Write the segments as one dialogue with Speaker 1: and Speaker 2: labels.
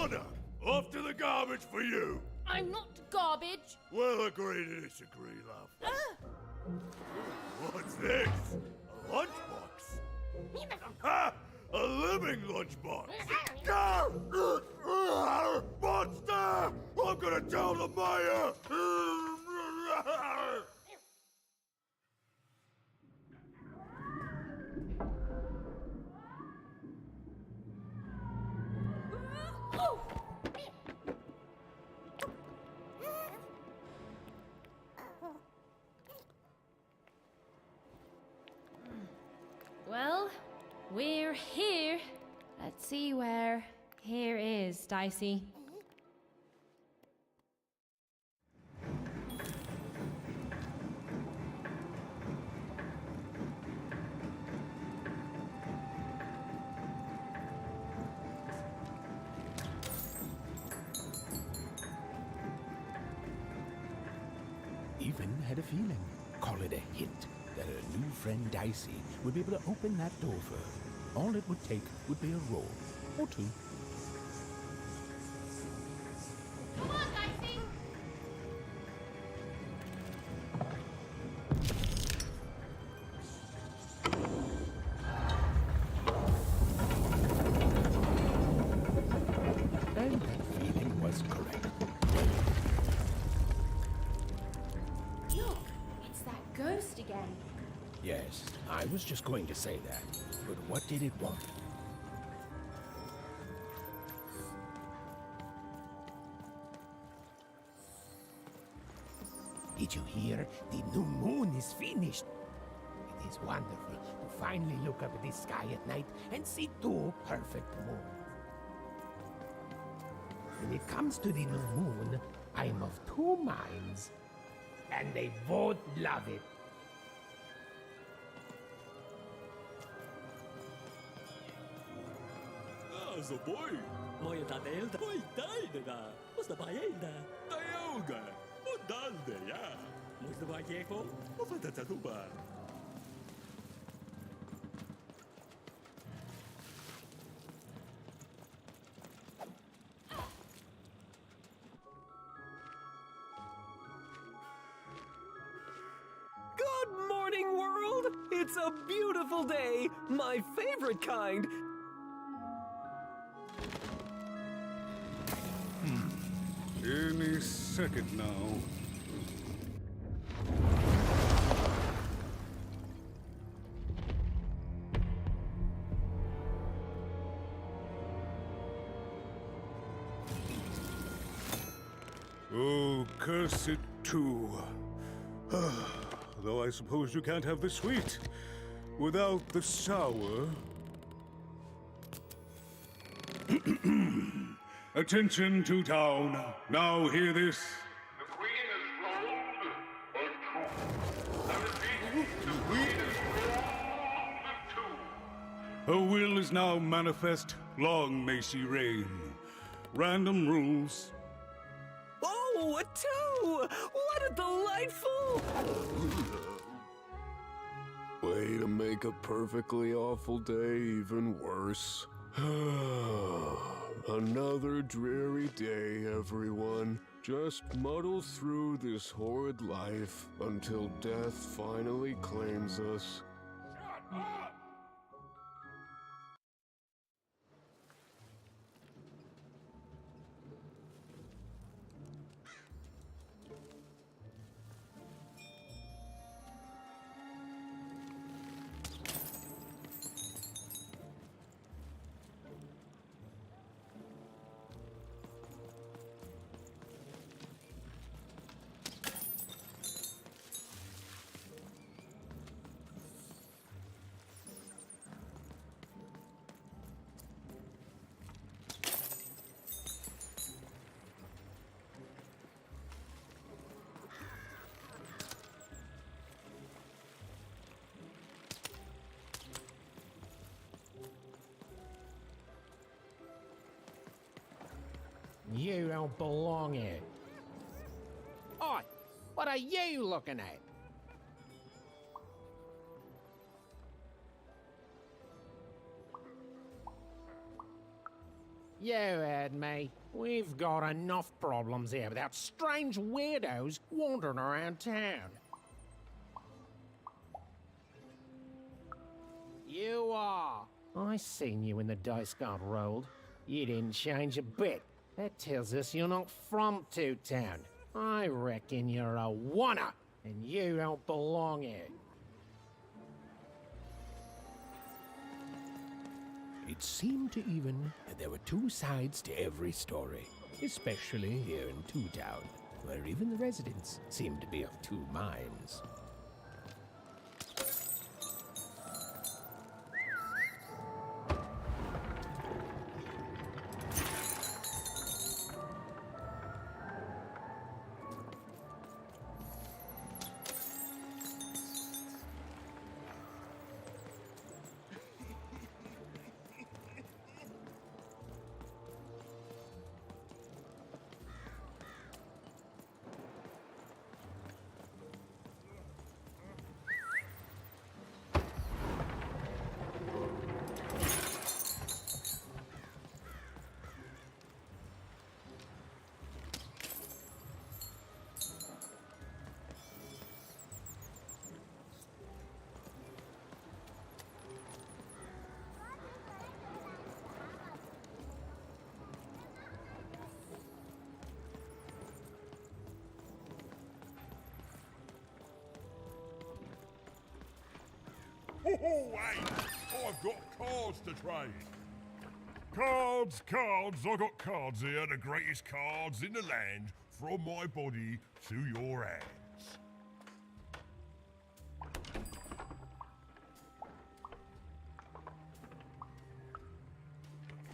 Speaker 1: Honor! Off to the garbage for you!
Speaker 2: I'm not garbage.
Speaker 1: We'll agree to disagree, love. What's this? A lunchbox? Ha! A living lunchbox! Monster! I'm gonna tell the mayor!
Speaker 2: Well, we're here. Let's see where here is, Dicey.
Speaker 3: Even had a feeling, call it a hint, that her new friend Dicey would be able to open that door for her. All it would take would be a roll or two.
Speaker 2: Come on, Dicey!
Speaker 3: And that feeling was correct.
Speaker 2: Look, it's that ghost again.
Speaker 3: Yes, I was just going to say that. But what did it want? Did you hear? The new moon is finished. It is wonderful to finally look up at the sky at night and see two perfect moons. When it comes to the new moon, I am of two minds, and they both love it.
Speaker 4: So boy, moja tatelta, oj tajdena, osta pajelda, tajoga, odalde ja. Mosta pajeho, ofata tuba.
Speaker 5: Good morning, world! It's a beautiful day, my favorite kind.
Speaker 1: Any second now. Oh, curse it too. Though I suppose you can't have the sweet without the sour. Attention to town. Now hear this.
Speaker 6: The queen is rolled or two. I repeat, the queen is rolled two.
Speaker 1: Her will is now manifest. Long may she reign. Random rules.
Speaker 5: Oh, a two! What a delightful...
Speaker 7: Way to make a perfectly awful day even worse. Another dreary day, everyone. Just muddle through this horrid life until death finally claims us.
Speaker 3: You don't belong here. Oi, what are you looking at? You heard me. We've got enough problems here without strange weirdos wandering around town. You are. I seen you when the dice got rolled. You didn't change a bit. That tells us you're not from Two Town. I reckon you're a wanna, and you don't belong here. It seemed to even that there were two sides to every story, especially here in Two Town, where even the residents seemed to be of two minds.
Speaker 1: Hey! I've got cards to trade. Cards, cards, I got cards here, the greatest cards in the land, from my body to your hands.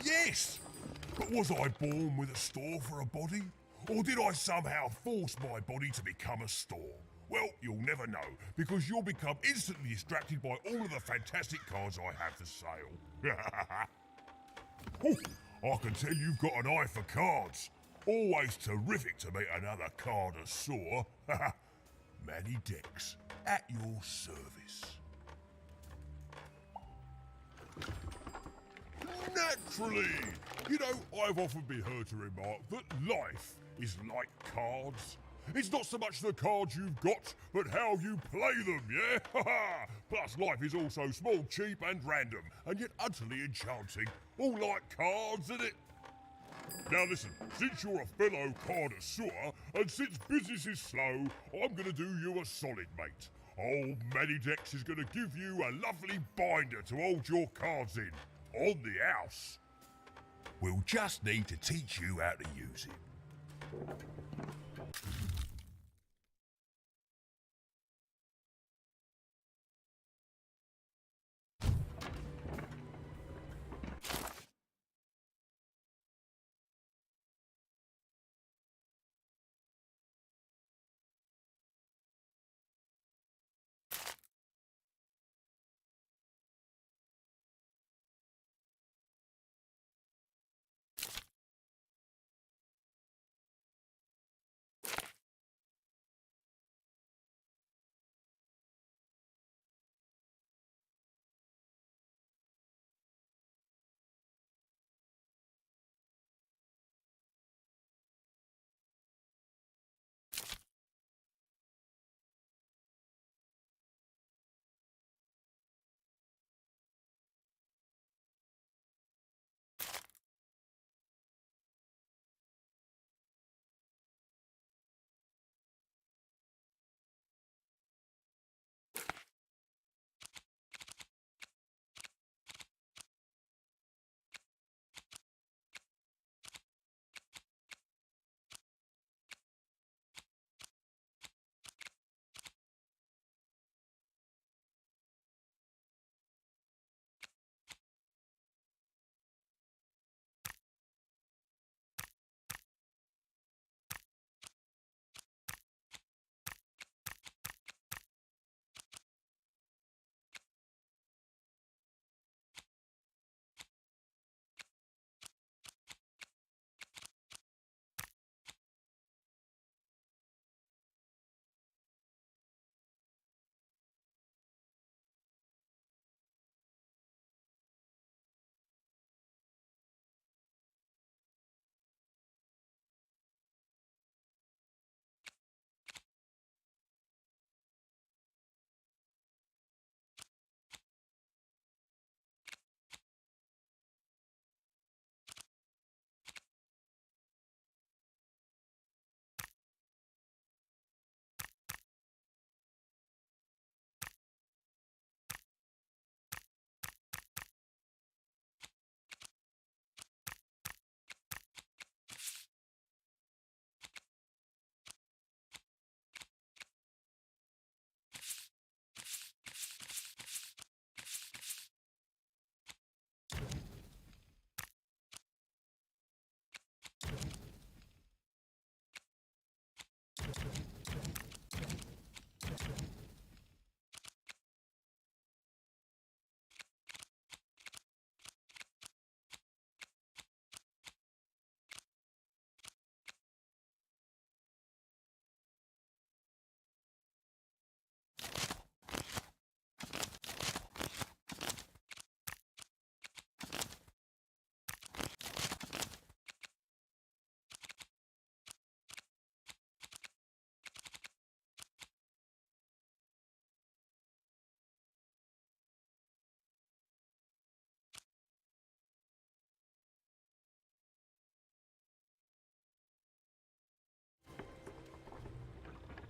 Speaker 1: Yes! But was I born with a store for a body? Or did I somehow force my body to become a store? Well, you'll never know, because you'll become instantly distracted by all of the fantastic cards I have for sale. Oh, I can tell you've got an eye for cards. Always terrific to meet another connoisseur. Manny Dex, at your service. Naturally! You know, I've often been heard to remark that life is like cards. It's not so much the cards you've got, but how you play them, yeah? Plus, life is also small, cheap, and random, and yet utterly enchanting. All like cards, isn't it? Now listen, since you're a fellow connoisseur, and since business is slow, I'm gonna do you a solid, mate. Old Manny Dex is gonna give you a lovely binder to hold your cards in, on the house. We'll just need to teach you how to use it.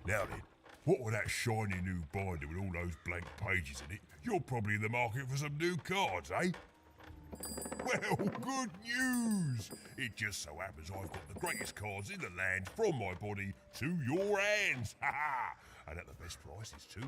Speaker 1: Now then, what with that shiny new binder with all those blank pages in it, you're probably in the market for some new cards, eh? Well, good news! It just so happens I've got the greatest cards in the land from my body to your hands, ha ha! And at the best prices too.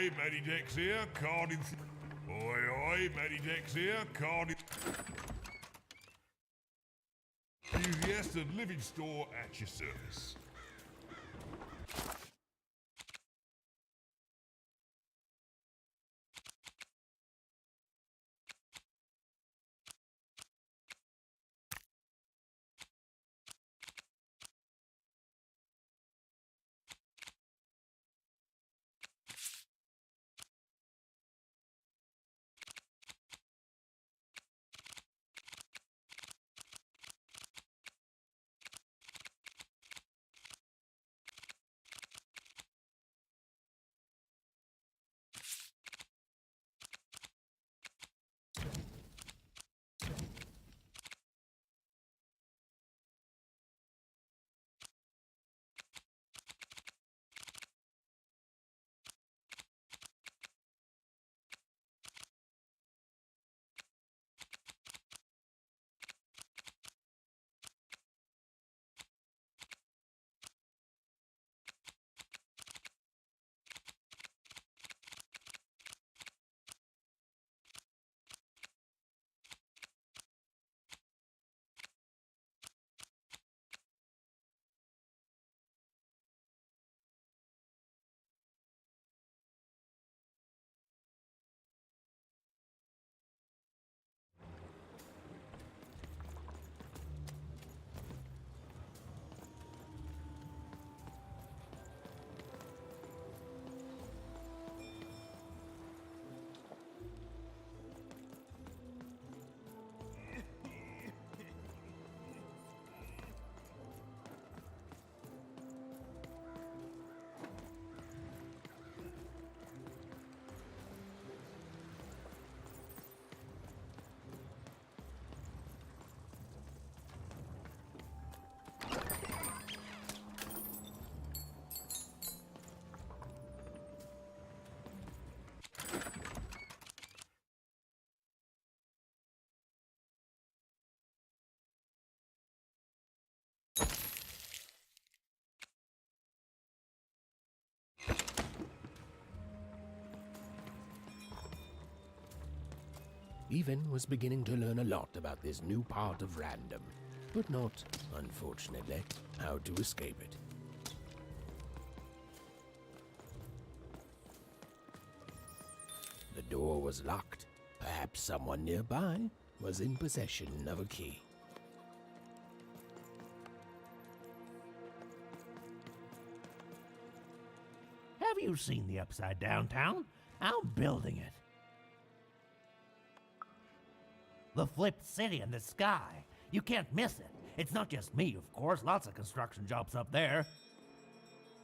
Speaker 1: Oi, Matty Dex here, card in... Oi, Matty Dex here, card in... Enthusiast and living store at your service.
Speaker 3: Even was beginning to learn a lot about this new part of random, but not, unfortunately, how to escape it. The door was locked. Perhaps someone nearby was in possession of a key.
Speaker 8: Have you seen the Upside Down Town? I'm building it. The flipped city in the sky. You can't miss it. It's not just me, of course. Lots of construction jobs up there.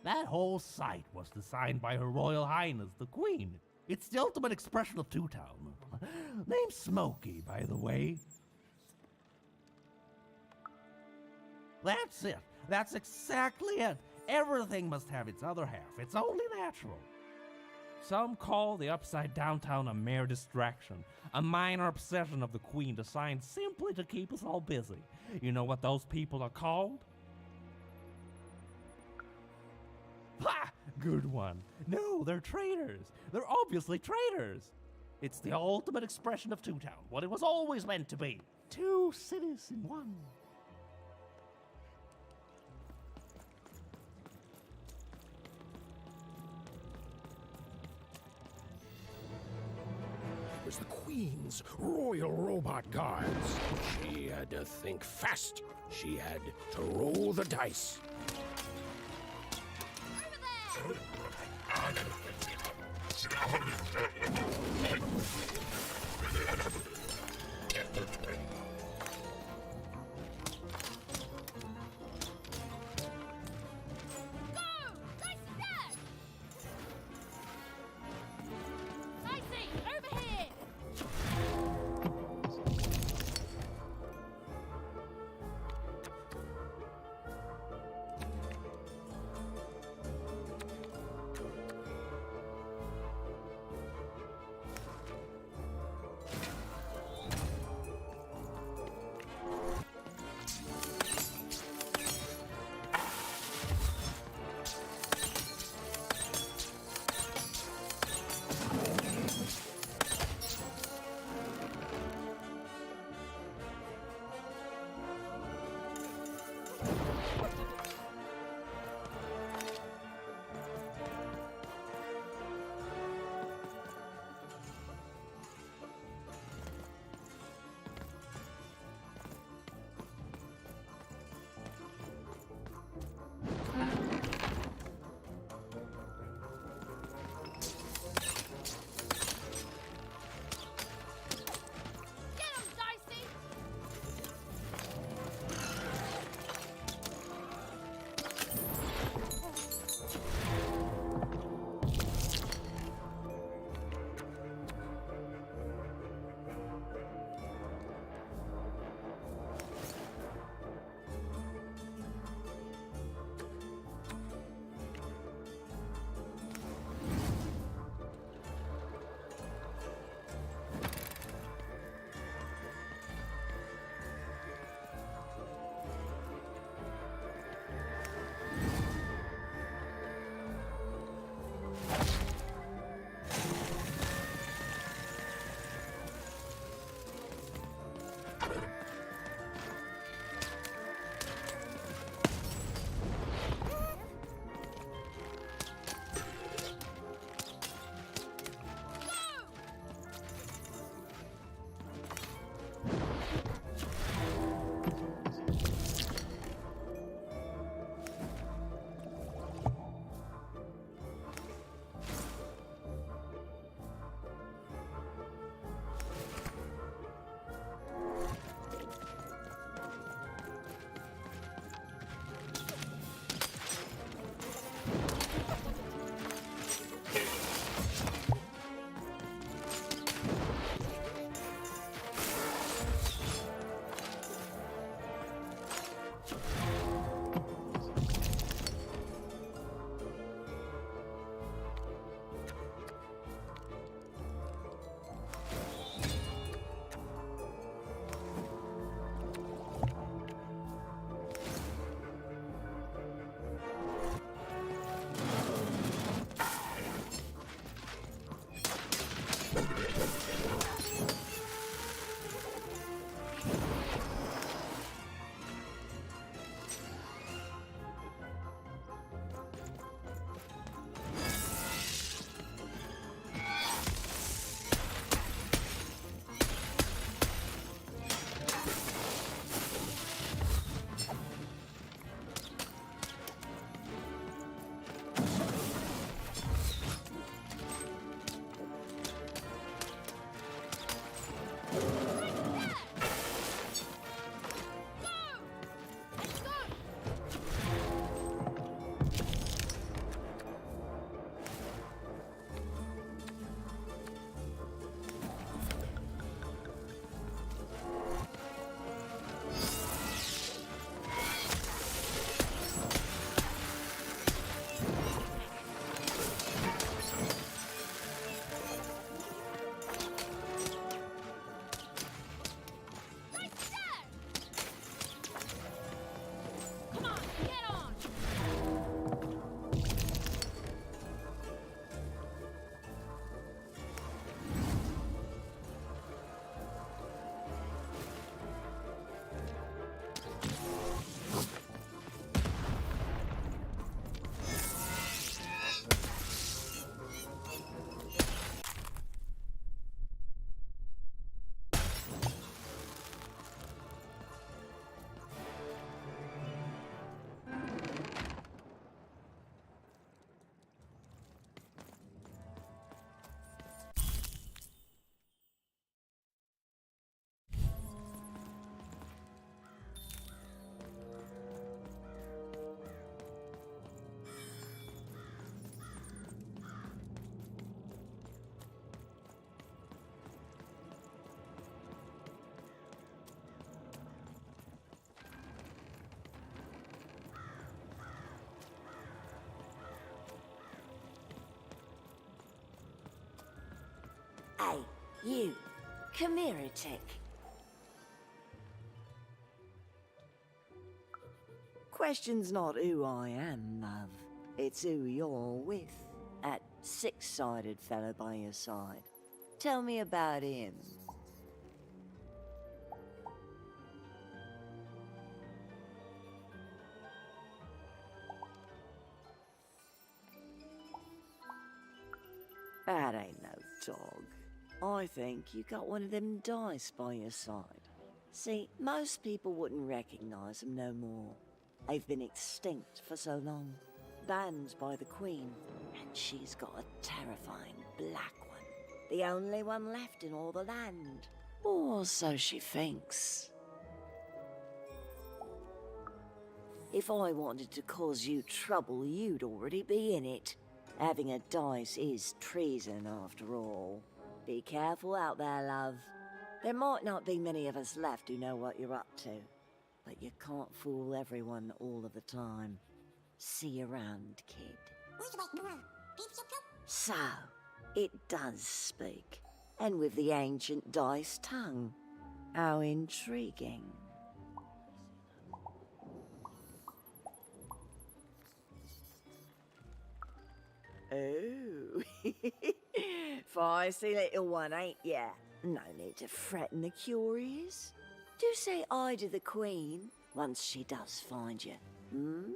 Speaker 8: That whole site was designed by Her Royal Highness, the Queen. It's the ultimate expression of Two-Town. Name's Smokey, by the way. That's it. That's exactly it. Everything must have its other half. It's only natural. Some call the Upside Down Town a mere distraction, a minor obsession of the Queen designed simply to keep us all busy. You know what those people are called? Ha! Good one. No, they're traitors. They're obviously traitors. It's the ultimate expression of Two-Town, what it was always meant to be. Two cities in one.
Speaker 3: It was the Queen's Royal Robot Guards. She had to think fast. She had to roll the dice.
Speaker 9: Hey, you. Come here a tick. Question's not who I am, love. It's who you're with. That six-sided fellow by your side. Tell me about him. That ain't no dog. I think you got one of them dice by your side. See, most people wouldn't recognize them no more. They've been extinct for so long. Banned by the Queen. And she's got a terrifying black one. The only one left in all the land. Or so she thinks. If I wanted to cause you trouble, you'd already be in it. Having a dice is treason, after all. Be careful out there, love. There might not be many of us left who know what you're up to. But you can't fool everyone all of the time. See you around, kid. So, it does speak. And with the ancient dice tongue. How intriguing. Oh, feisty little one, ain't ya? No need to threaten the curious. Do say aye to the Queen once she does find you, hmm?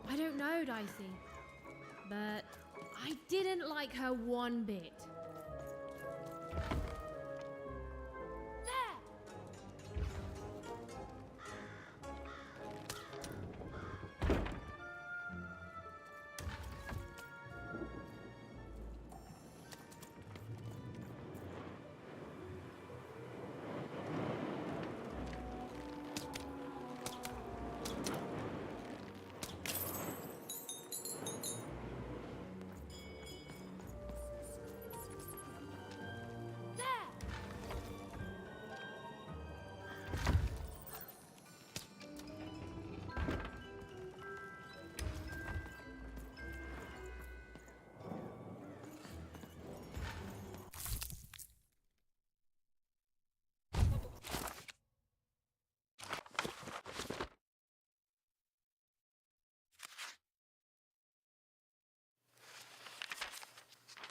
Speaker 2: I don't know, Dicey, but I didn't like her one bit.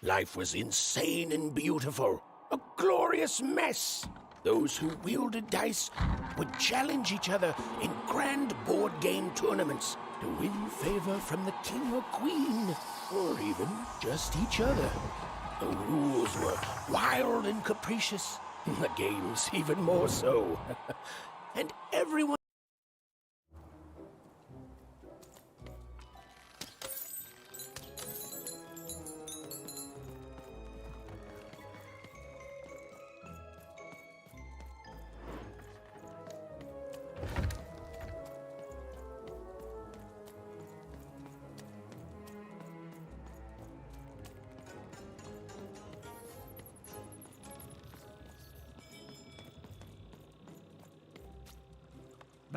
Speaker 3: Life was insane and beautiful. A glorious mess. Those who wielded dice would challenge each other in grand board game tournaments to win favor from the king or queen, or even just each other. The rules were wild and capricious, the games even more so. And everyone...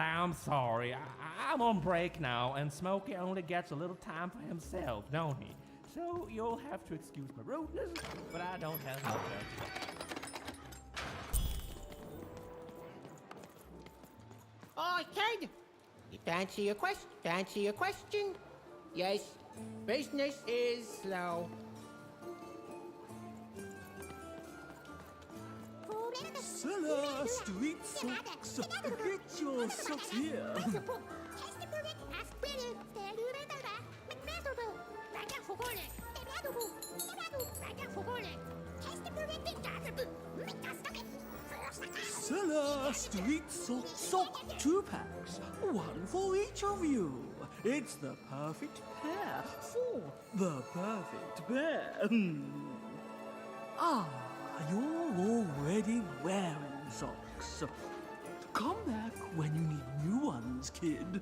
Speaker 8: I'm sorry. I'm on break now, and Smokey only gets a little time for himself, don't he? So you'll have to excuse my rudeness, but I don't have much else.
Speaker 3: Oh, kid! To answer your question, yes, business is slow.
Speaker 5: Cellar Street Socks. Get your socks here. Cellar Street Sock 2 packs. One for each of you. It's the perfect pair for the perfect pair. You're already wearing socks. Come back when you need new ones, kid.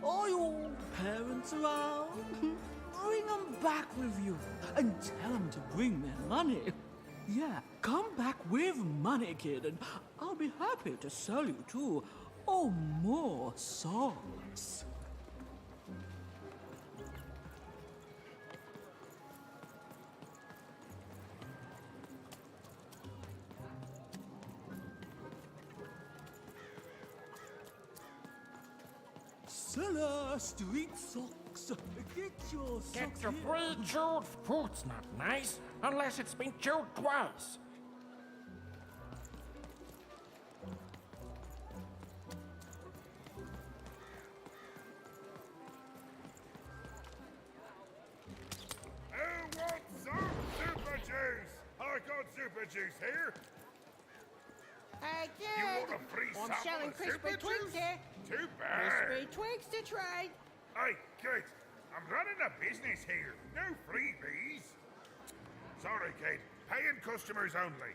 Speaker 5: Are your parents around? Bring them back with you and tell them to bring their money. Yeah, come back with money, kid, and I'll be happy to sell you 2 or more socks. Seller, street socks. Get your
Speaker 3: Get
Speaker 5: socks
Speaker 3: your
Speaker 5: here.
Speaker 3: pre-chewed food's not nice unless it's been chewed twice.
Speaker 1: Who wants some super juice? I got super juice here.
Speaker 10: I
Speaker 1: You
Speaker 10: did.
Speaker 1: want a free
Speaker 10: I'm
Speaker 1: sample
Speaker 10: selling
Speaker 1: of
Speaker 10: crispy
Speaker 1: super
Speaker 10: twigs
Speaker 1: juice?
Speaker 10: here.
Speaker 1: Too bad.
Speaker 10: Crispy twigs to trade.
Speaker 1: Hey, kid, I'm running a business here. No freebies. Sorry, kid. Paying customers only.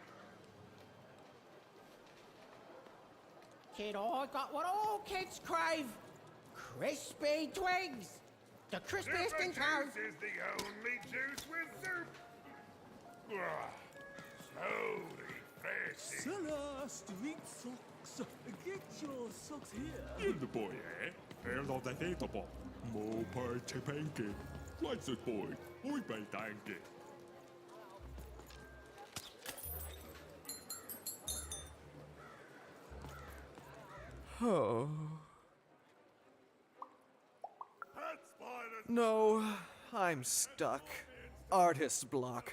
Speaker 10: Kid, I got what all kids crave. Crispy twigs. The crispiest
Speaker 1: Super
Speaker 10: in town.
Speaker 1: juice is the only juice with soup. Ah, so refreshing.
Speaker 5: Seller, street socks. Get your socks here.
Speaker 4: In the boy, eh? Here's all the hateable. More party pancake. What's it, boy? Oi, bay danke.
Speaker 11: Oh. No, I'm stuck. Artist's block.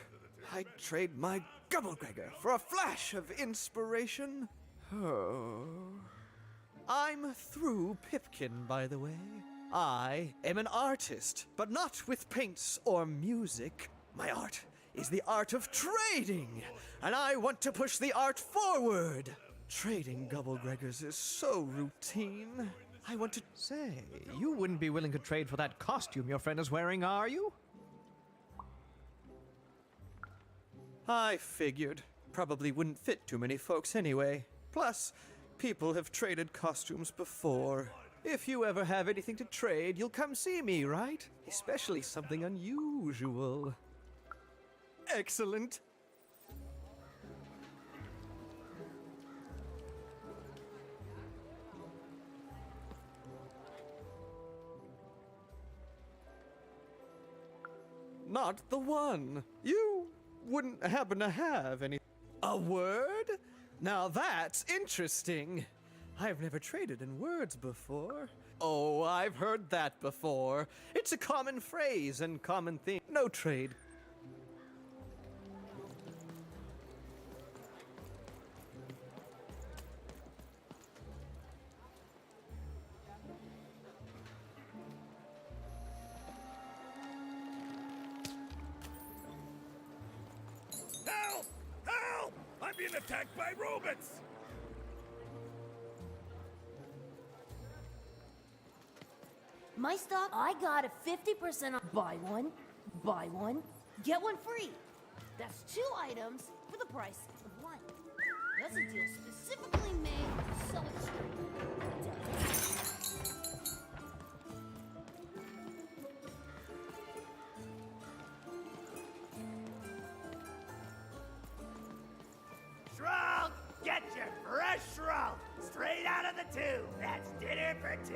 Speaker 11: I'd trade my Gubblegregor for a flash of inspiration. Oh. I'm through Pipkin, by the way. I am an artist, but not with paints or music. My art is the art of trading, and I want to push the art forward. Trading Gubblegregors is so routine. I want to say, you wouldn't be willing to trade for that costume your friend is wearing, are you? I figured. Probably wouldn't fit too many folks anyway. Plus, people have traded costumes before. If you ever have anything to trade, you'll come see me, right? Especially something unusual. Excellent. Not the one. You wouldn't happen to have any. A word? Now that's interesting. I've never traded in words before. Oh, I've heard that before. It's a common phrase and common thing. No trade.
Speaker 4: Help! Help! I'm being attacked by robots!
Speaker 12: My stock, I got a 50% off. Buy one, get one free. That's 2 items for the price of 1. That's a deal specifically made to sell it straight.
Speaker 8: Shroud! Get your fresh shroud! Straight out of the tube! That's dinner for 2!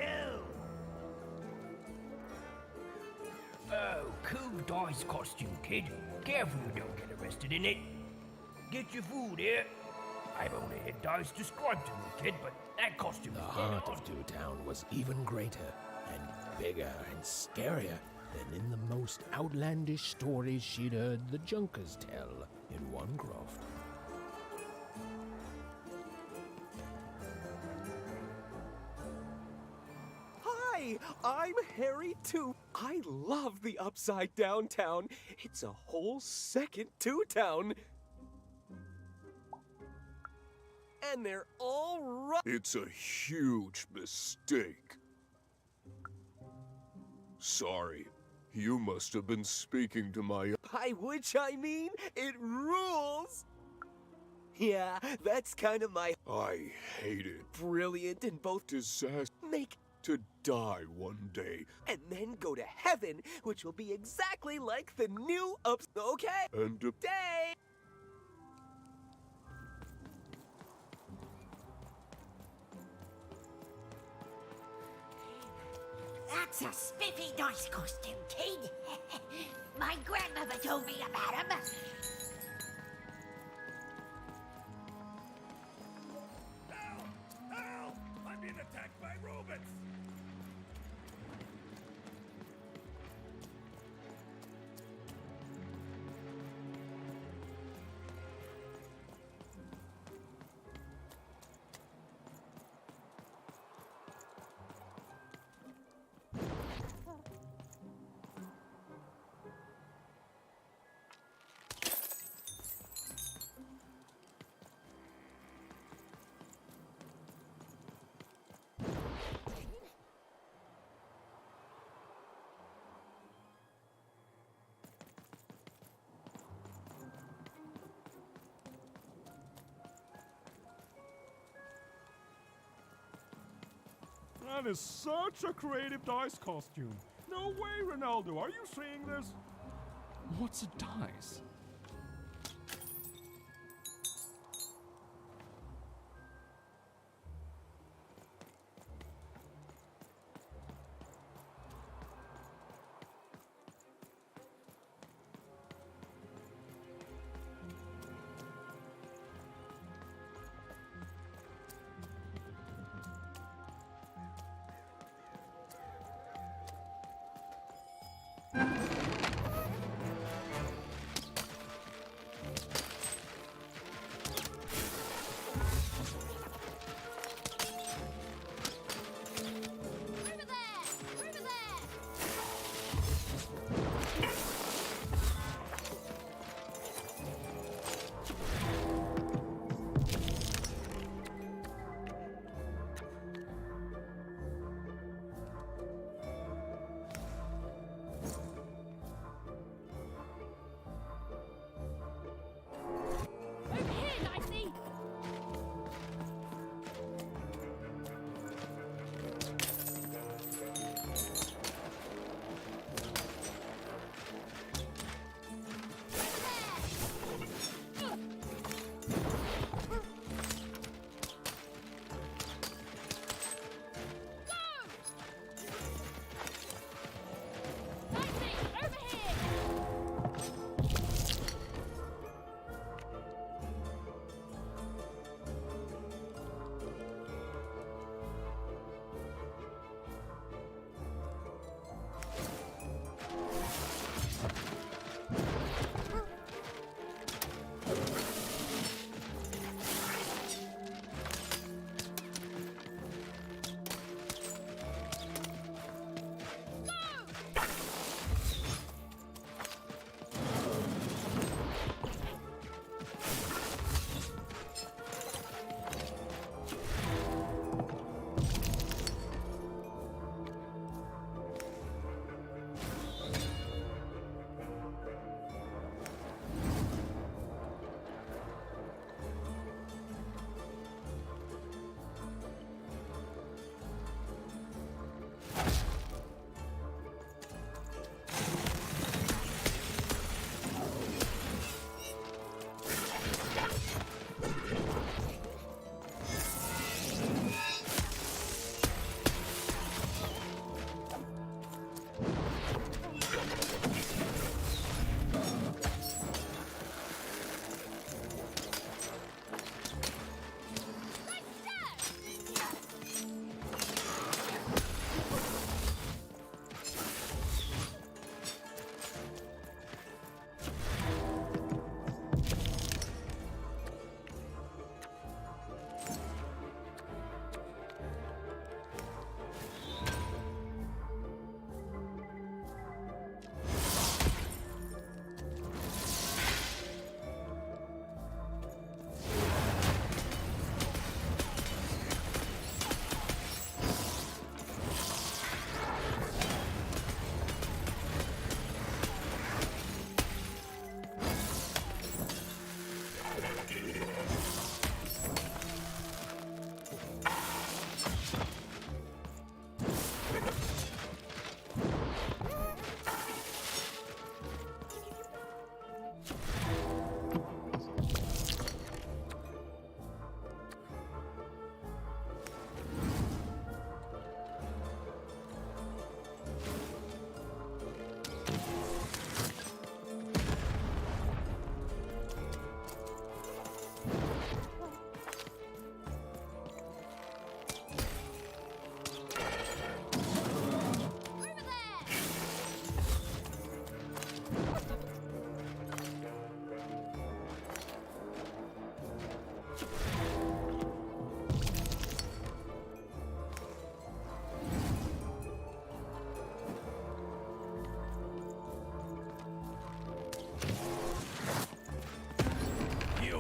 Speaker 13: Oh, cool dice costume, kid. Careful you don't get arrested in it. Get your food here. I've only had dice described to me, kid, but that costume
Speaker 3: The
Speaker 13: is
Speaker 3: heart
Speaker 13: dead
Speaker 3: of
Speaker 13: on.
Speaker 3: Two Town was even greater and bigger and scarier than in the most outlandish stories she'd heard the Junkers tell in one croft.
Speaker 11: Hi, I'm Harry too. I love the Upside Down Town. It's a whole second Two Town. And they're all right.
Speaker 7: It's a huge mistake. Sorry, you must have been speaking to my.
Speaker 11: By which I mean, it rules. Yeah, that's kind of my
Speaker 7: I hate it.
Speaker 11: brilliant and both
Speaker 7: Disaster.
Speaker 11: make
Speaker 7: To die one day
Speaker 11: and then go to heaven, which will be exactly like the new okay
Speaker 7: and to
Speaker 11: day.
Speaker 12: That's a spiffy nice costume, kid. My grandmother told me about him.
Speaker 4: Help! Help! I'm being attacked by robots!
Speaker 14: man is such a creative dice costume. No way, Ronaldo. Are you seeing this?
Speaker 15: What's a dice?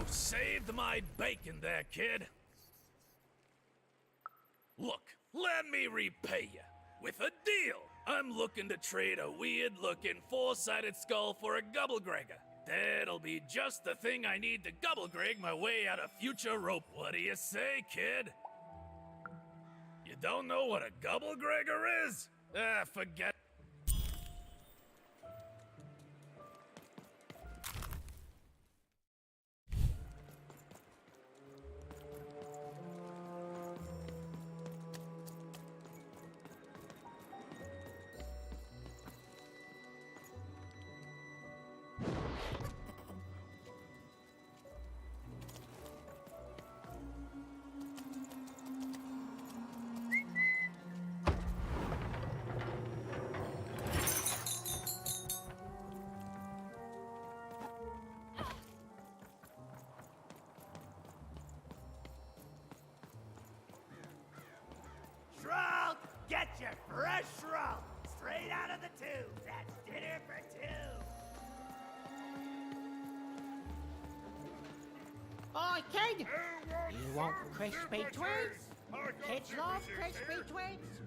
Speaker 16: Saved my bacon there, kid. Look, let me repay you with a deal. I'm looking to trade a weird-looking four-sided skull for a Gubblegregger. That'll be just the thing I need to Gubblegreg my way out of future rope. What do you say, kid? You don't know what a Gubblegregor is? Forget.
Speaker 13: Shroud, get your fresh shroud straight out of the tube. That's dinner for two.
Speaker 10: Oi, kid! You want crispy twigs? Kids love crispy twigs.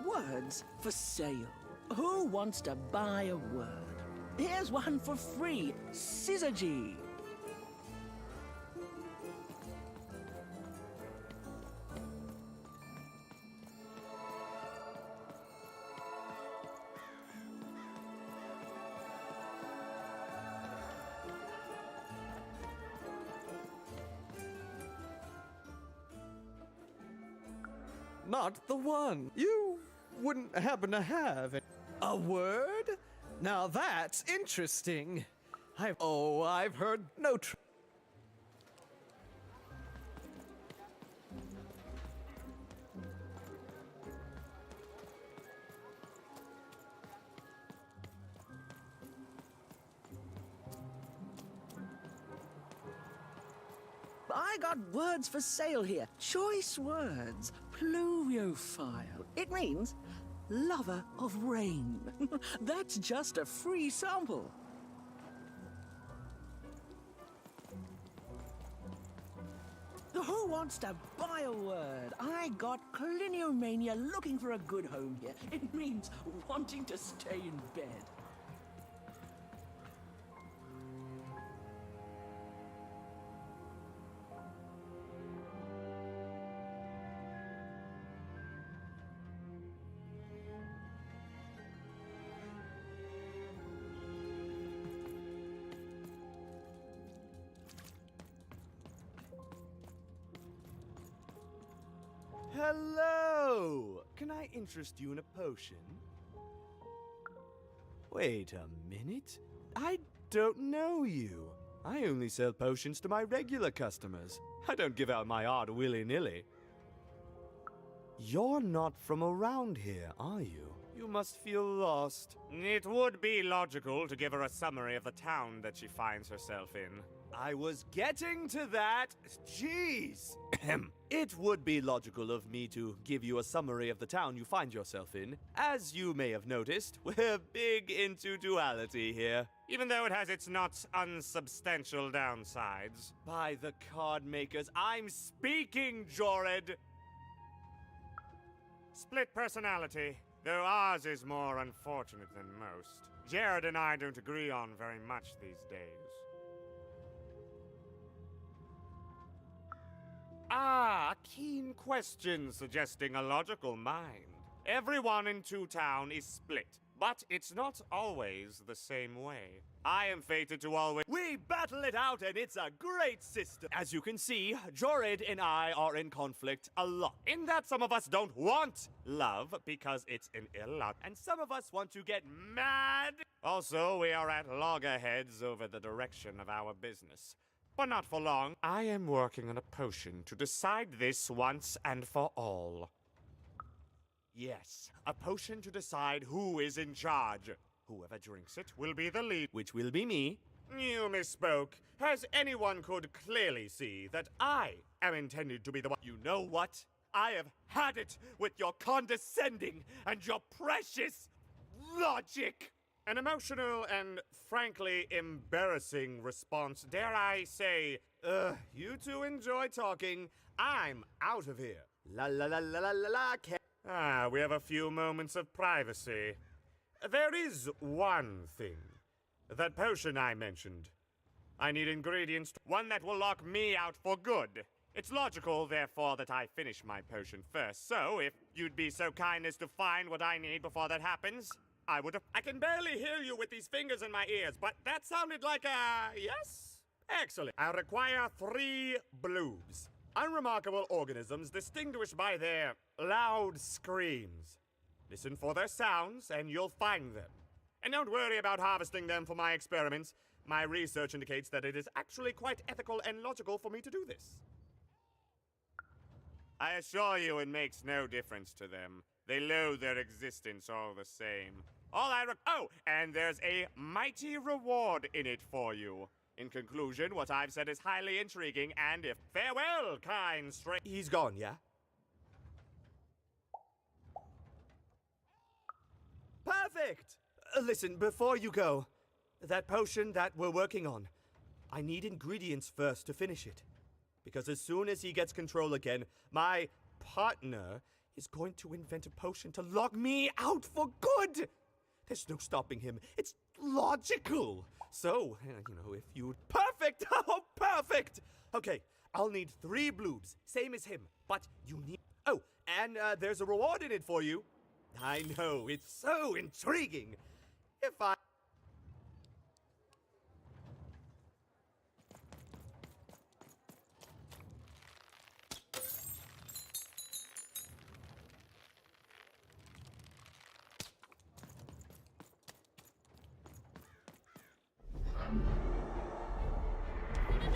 Speaker 5: Words for sale. Who wants to buy a word? Here's one for free. Syzygy.
Speaker 11: not the one. You wouldn't happen to have a word? Now that's interesting. I've heard no
Speaker 5: I got words for sale here. Choice words. Pluviophile. It means lover of rain. That's just a free sample. Who wants to buy a word? I got cliniomania looking for a good home here. It means wanting to stay in bed.
Speaker 17: Hello! Can I interest you in a potion? Wait a minute. I don't know you. I only sell potions to my regular customers. I don't give out my art willy-nilly. You're not from around here, are you? You must feel lost.
Speaker 18: It would be logical to give her a summary of the town that she finds herself in.
Speaker 17: I was getting to that. Jeez. It would be logical of me to give you a summary of the town you find yourself in. As you may have noticed, we're big into duality here.
Speaker 18: Even though it has its not unsubstantial downsides.
Speaker 17: By the card makers, I'm speaking, Jorid!
Speaker 18: Split personality, though ours is more unfortunate than most. Jared and I don't agree on very much these days. Ah, a keen question suggesting a logical mind. Everyone in Two Town is split, but it's not always the same way. I am fated to always—
Speaker 17: We battle it out and it's a great system! As you can see, Jorid and I are in conflict a lot.
Speaker 18: In that some of us don't want love because it's an ill lot,
Speaker 17: and some of us want to get mad.
Speaker 18: Also, we are at loggerheads over the direction of our business. But not for long. I am working on a potion to decide this once and for all.
Speaker 17: Yes, a potion to decide who is in charge. Whoever drinks it will be the lead, which will be me.
Speaker 18: You misspoke. As anyone could clearly see that I am intended to be the one—
Speaker 17: You know what? I have had it with your condescending and your precious logic.
Speaker 18: An emotional and, frankly, embarrassing response, dare I say.
Speaker 17: You two enjoy talking. I'm out of here. La la la la la la la.
Speaker 18: We have a few moments of privacy. There is one thing. That potion I mentioned. I need ingredients, one that will lock me out for good. It's logical, therefore, that I finish my potion first. So, if you'd be so kind as to find what I need before that happens, I would have— I can barely hear you with these fingers in my ears, but that sounded like a— yes? Excellent. I require 3 bloobs. Unremarkable organisms distinguished by their loud screams. Listen for their sounds, and you'll find them. And don't worry about harvesting them for my experiments. My research indicates that it is actually quite ethical and logical for me to do this. I assure you it makes no difference to them. They loathe their existence all the same. Oh, and there's a mighty reward in it for you. In conclusion, what I've said is highly intriguing, and if— Farewell, kind stranger.
Speaker 17: He's gone, yeah? Perfect! Listen, before you go, that potion that we're working on, I need ingredients first to finish it. Because as soon as he gets control again, my partner is going to invent a potion to lock me out for good! There's no stopping him. It's logical! So, if you'd— Perfect! Oh, perfect! Okay, I'll need 3 bloobs, same as him, but you need— Oh, and there's a reward in it for you. I know, it's so intriguing. If I—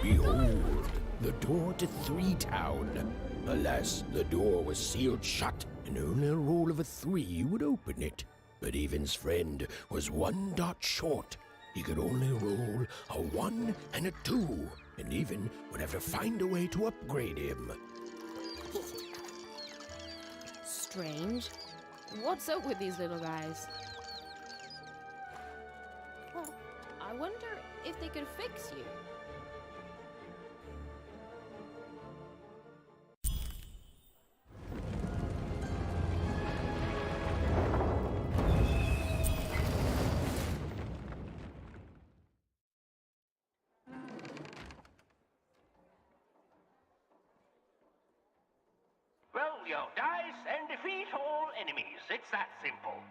Speaker 13: Behold, the door to Three Town. Alas, the door was sealed shut, and only a roll of a 3 would open it. But Evan's friend was 1 dot short. He could only roll a 1 and a 2, and Evan would have to find a way to upgrade him.
Speaker 2: Strange. What's up with these little guys? I wonder if they could fix you.
Speaker 19: Roll your dice and defeat all enemies. It's that simple.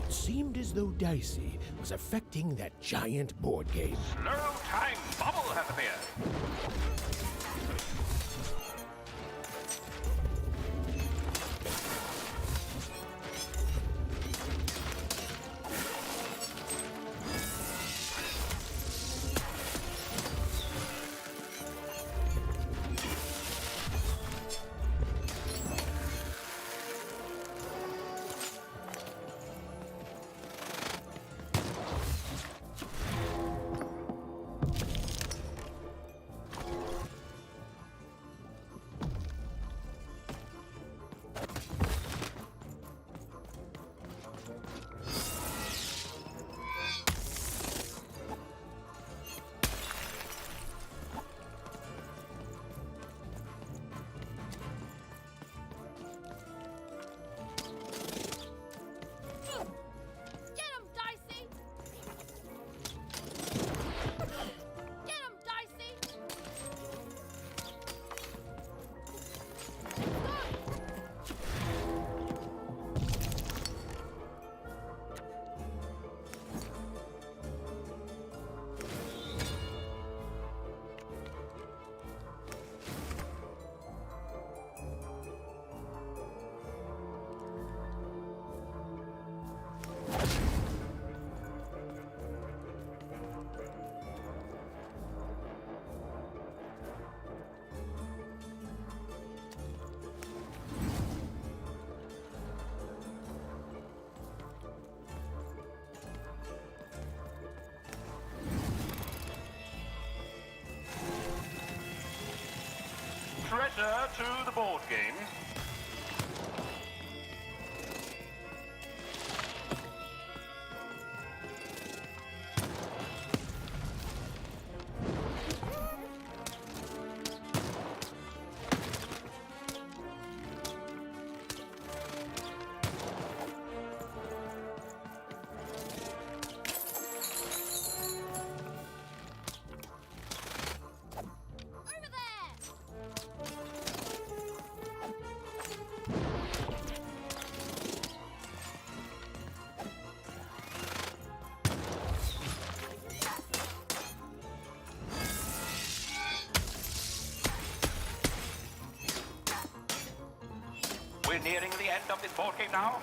Speaker 13: It seemed as though Dicey was affecting that giant board game.
Speaker 19: Slow time bubble has appeared. Treasure to the board game. nearing the end of this board game now?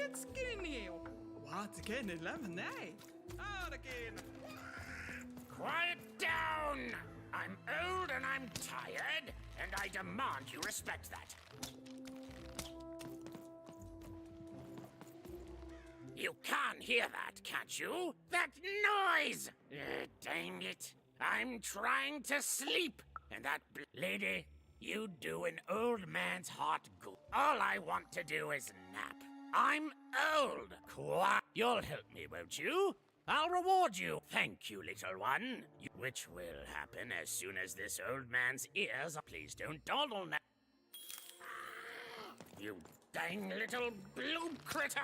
Speaker 20: It's skinny. What again? Lemonade. Out again.
Speaker 13: Quiet down! I'm old and I'm tired, and I demand you respect that. You can hear that, can't you? That noise! Dang it. I'm trying to sleep, and that lady, you do an old man's heart good. All I want to do is nap. I'm old. Quiet. You'll help me, won't you?
Speaker 16: I'll reward you. Thank you, little one. Which will happen as soon as this old man's ears. Please don't dawdle now. You dang little blue critter!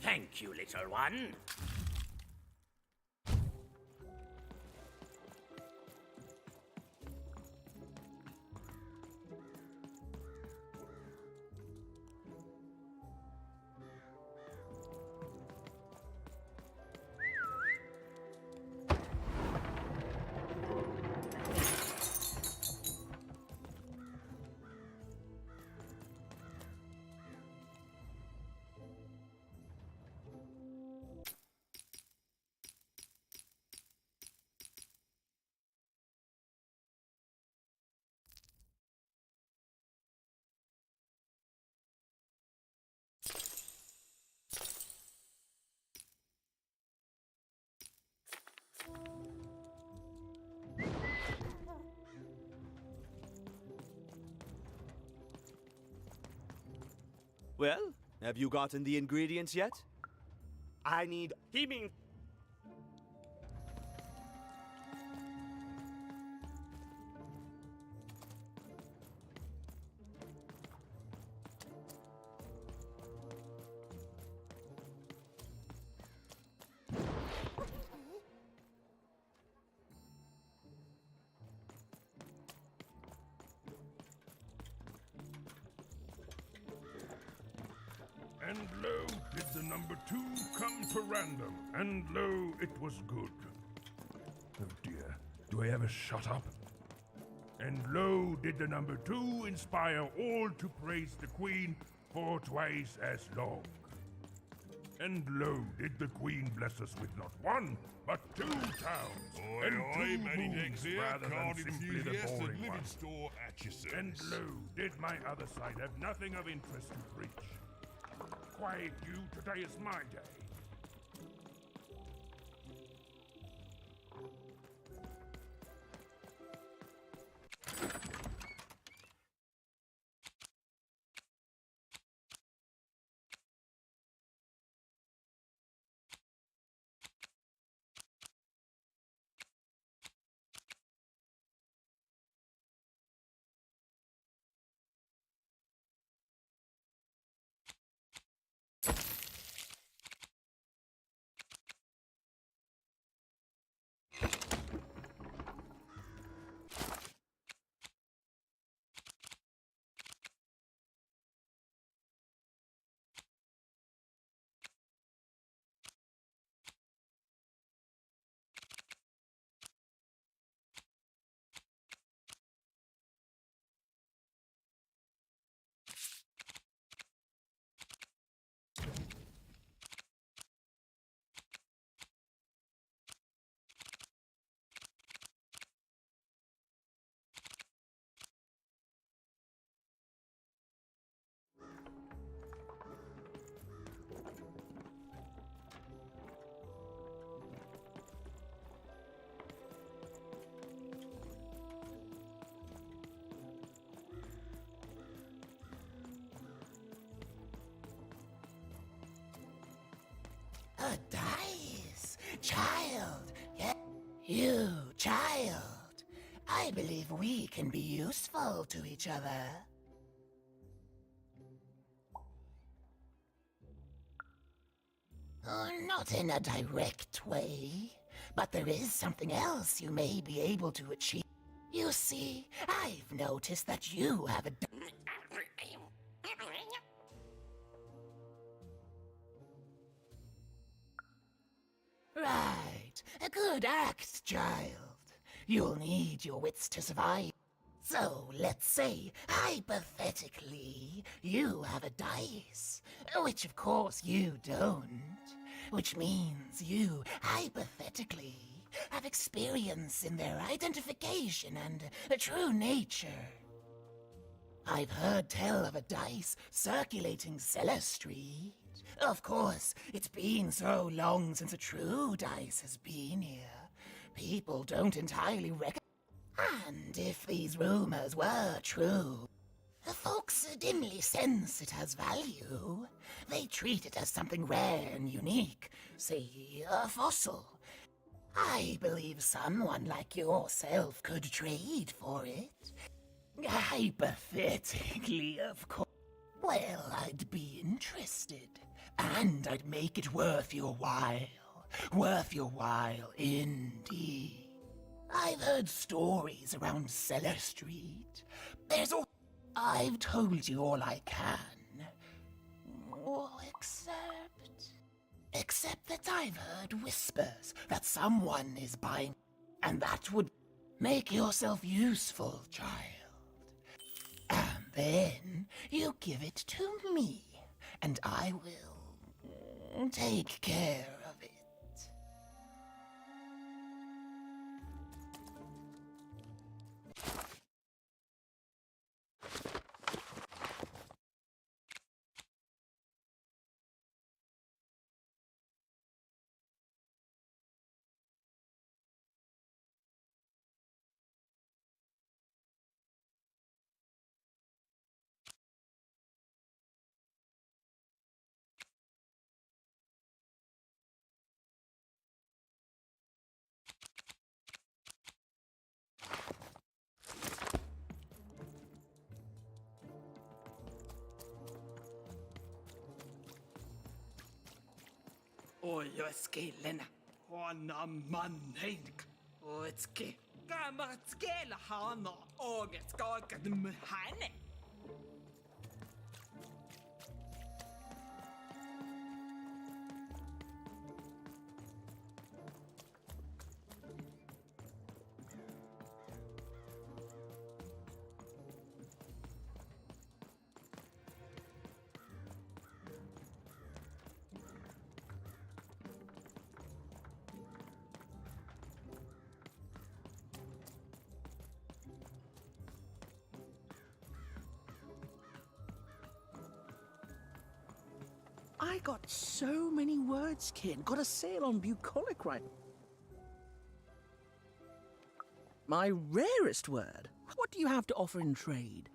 Speaker 16: Thank you, little one.
Speaker 17: Well, have you gotten the ingredients yet? I need...
Speaker 18: He means...
Speaker 1: And lo, did the number 2 come to random, and lo, it was good. Oh dear, do I ever shut up? And lo, did the number 2 inspire all to praise the Queen for twice as long. And lo, did the Queen bless us with not 1, but 2 towns, and 2 moons rather than simply the boring one.
Speaker 6: Store at your service.
Speaker 1: And lo, did my other side have nothing of interest to preach? Quiet you, today is my day.
Speaker 10: A dice! Child! You, child! I believe we can be useful to each other. Not in a direct way, but there is something else you may be able to achieve. You see, I've noticed that you have a... good act, child. You'll need your wits to survive. So, let's say, hypothetically, you have a dice, which of course you don't, which means you, hypothetically, have experience in their identification and true nature. I've heard tell of a dice circulating Cellar Street. Of course, it's been so long since a true dice has been here. People don't entirely recognize. And if these rumors were true, the folks dimly sense it has value. They treat it as something rare and unique, say a fossil. I believe someone like yourself could trade for it. Hypothetically, of course. Well, I'd be interested, and I'd make it worth your while. Worth your while, indeed. I've heard stories around Cellar Street. There's all... I've told you all I can. Except that I've heard whispers that someone is buying... And that would make yourself useful, child. And then you give it to me, and I will take care of it.
Speaker 20: Ojoskillena, hana mannheink, oetski, kamartskela hana, ogeskakadm hane.
Speaker 5: I got so many words, kid. Got a sale on bucolic right. My rarest word. What do you have to offer in trade?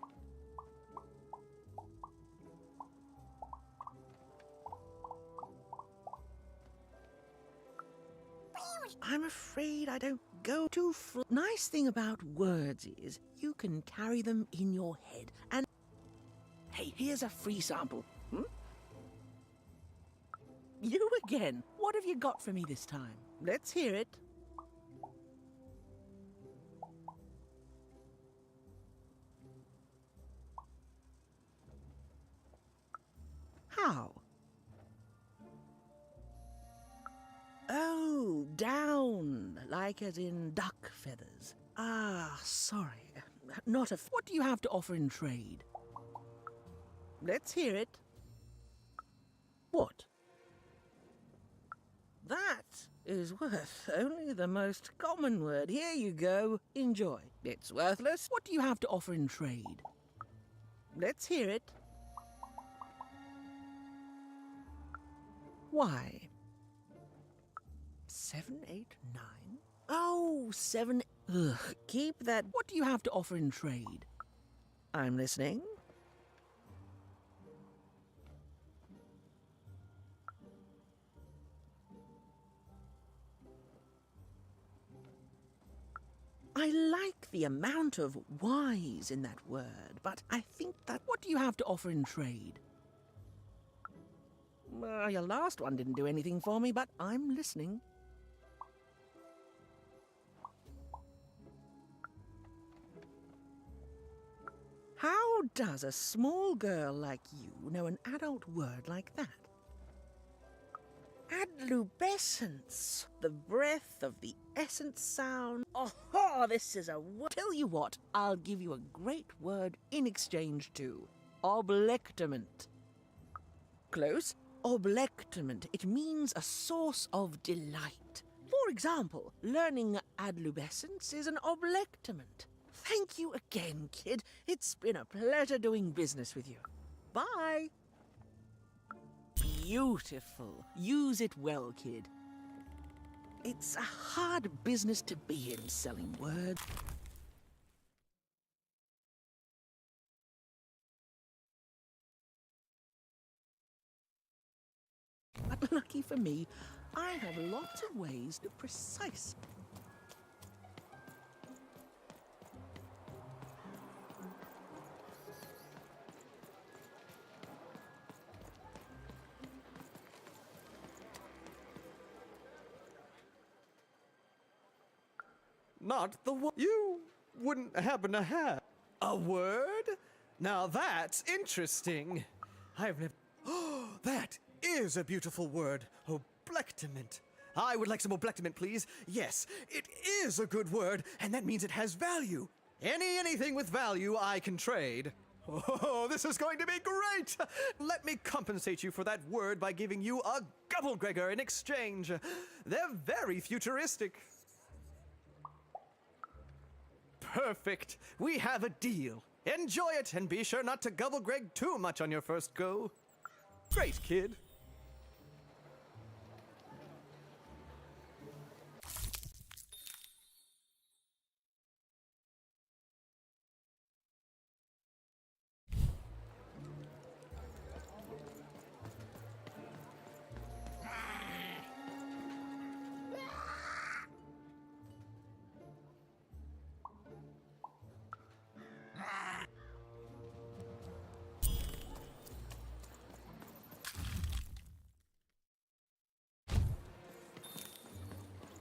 Speaker 5: I'm afraid I don't go too nice thing about words is you can carry them in your head. And hey, here's a free sample. You again. What have you got for me this time? Let's hear it. How? Oh, down, like as in duck feathers. Ah, sorry. Not a... What do you have to offer in trade? Let's hear it. What? That is worth only the most common word. Here you go. Enjoy. It's worthless. What do you have to offer in trade? Let's hear it. Why? 7, 8, 9? Oh, 7... Ugh, keep that... What do you have to offer in trade? I'm listening. I like the amount of wise in that word, but I think that... What do you have to offer in trade? Well, your last one didn't do anything for me, but I'm listening. How does a small girl like you know an adult word like that?
Speaker 21: Adlubescence, the breath of the essence sound. Oh, this is a Tell you what, I'll give you a great word in exchange too. Oblectament. Close. Oblectament. It means a source of delight. For example, learning adlubescence is an oblectament. Thank you again, kid. It's been a pleasure doing business with you. Bye. Beautiful. Use it well, kid. It's a hard business to be in, selling words. But lucky for me, I have lots of ways to precise.
Speaker 11: Not the one you wouldn't happen to have. A word? Now that's interesting. I've never. Oh, that is a beautiful word. Oblectament. I would like some oblectament, please. Yes, it is a good word, and that means it has value. Anything with value I can trade. Oh, this is going to be great! Let me compensate you for that word by giving you a Gubblegregor in exchange. They're very futuristic. Perfect. We have a deal. Enjoy it, and be sure not to Gubblegreg too much on your first go. Great, kid.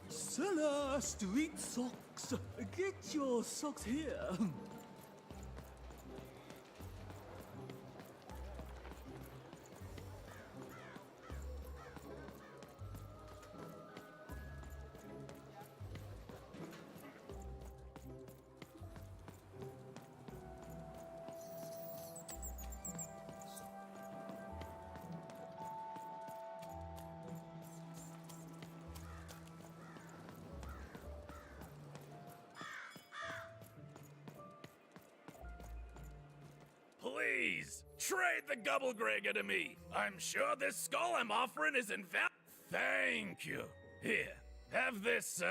Speaker 5: Seller, street socks. Get your socks here.
Speaker 16: Please, trade the Gubblegregor to me. I'm sure this skull I'm offering is invaluable. Thank you. Here, have this,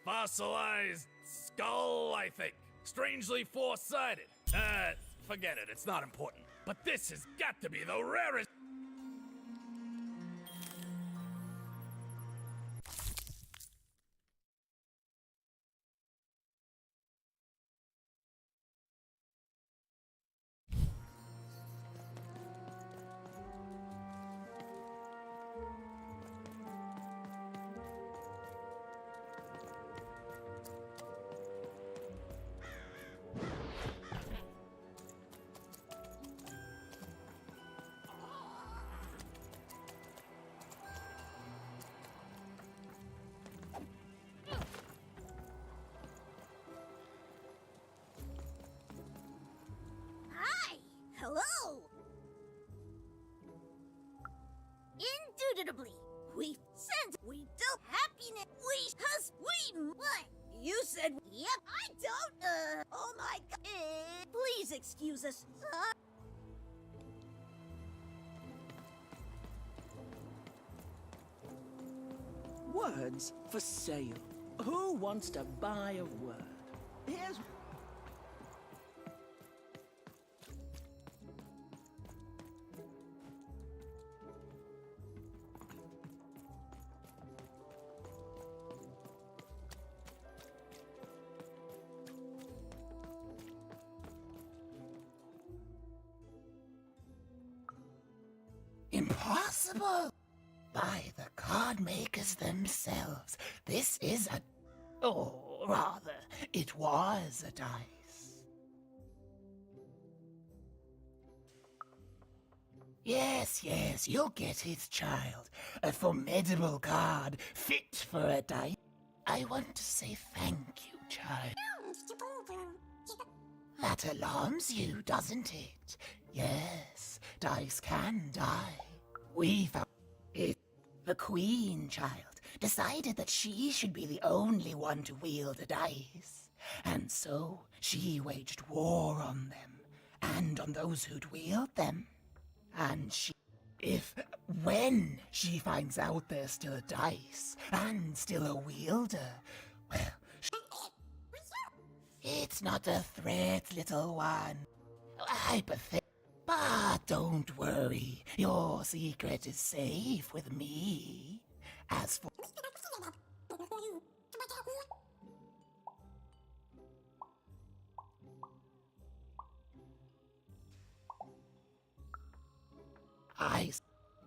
Speaker 16: fossilized skull, I think. Strangely four-sided. Forget it, it's not important. But this has got to be the rarest.
Speaker 12: Hi! Hello! Indubitably, we sent, we do happiness, we, cause we, what? You said, yep, I don't, oh my god, please excuse us,
Speaker 21: Words for sale. Who wants to buy a word? Here's...
Speaker 10: Impossible! By the card makers themselves, this is a... Oh, rather, it was a dice. Yes, yes, you'll get it, child. A formidable card, fit for a dice. I want to say thank you, child. That alarms you, doesn't it? Yes, dice can die. We found it. The Queen, child, decided that she should be the only one to wield a dice. And so she waged war on them, and on those who'd wield them. And when she finds out there's still a dice, and still a wielder, well, it's not a threat, little one. Hypothetical. But don't worry, your secret is safe with me. As for...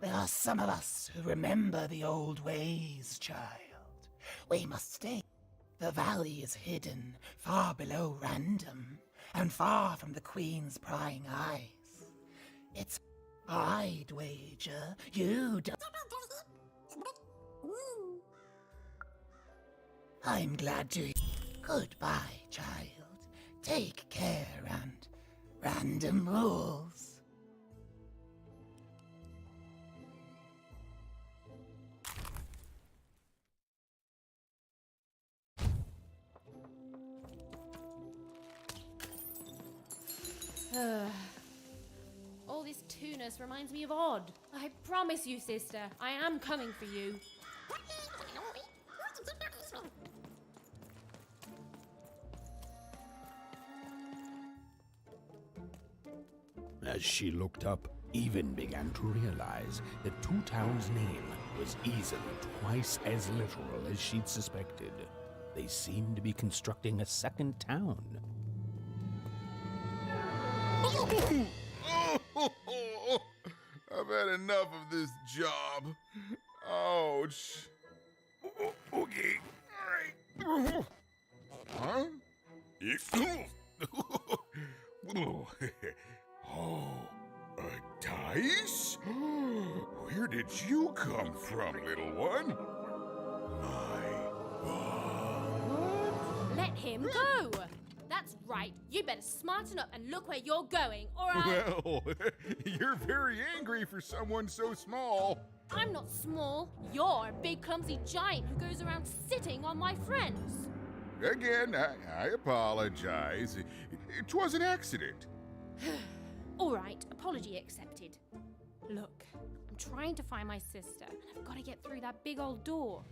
Speaker 10: There are some of us who remember the old ways, child. We must stay. The valley is hidden, far below random, and far from the Queen's prying eyes. It's I'd wager you don't. I'm glad to. Goodbye, child. Take care and random rules.
Speaker 2: All this tunus reminds me of Odd. I promise you, sister, I am coming for you.
Speaker 13: As she looked up, Even began to realize that Two Town's name was easily twice as literal as she'd suspected. They seemed to be constructing a second town.
Speaker 1: I've had enough of this job. Ouch. Okay. All right. Huh? Oh, a dice? Where did you come from, little one?
Speaker 2: Let him go! That's right. You better smarten up and look where you're going, or I'll...
Speaker 1: Well, you're very angry for someone so small.
Speaker 2: I'm not small. You're a big, clumsy giant who goes around sitting on my friends.
Speaker 1: Again, I apologize. It was an accident.
Speaker 2: All right, apology accepted. Look, I'm trying to find my sister, and I've got to get through that big old door.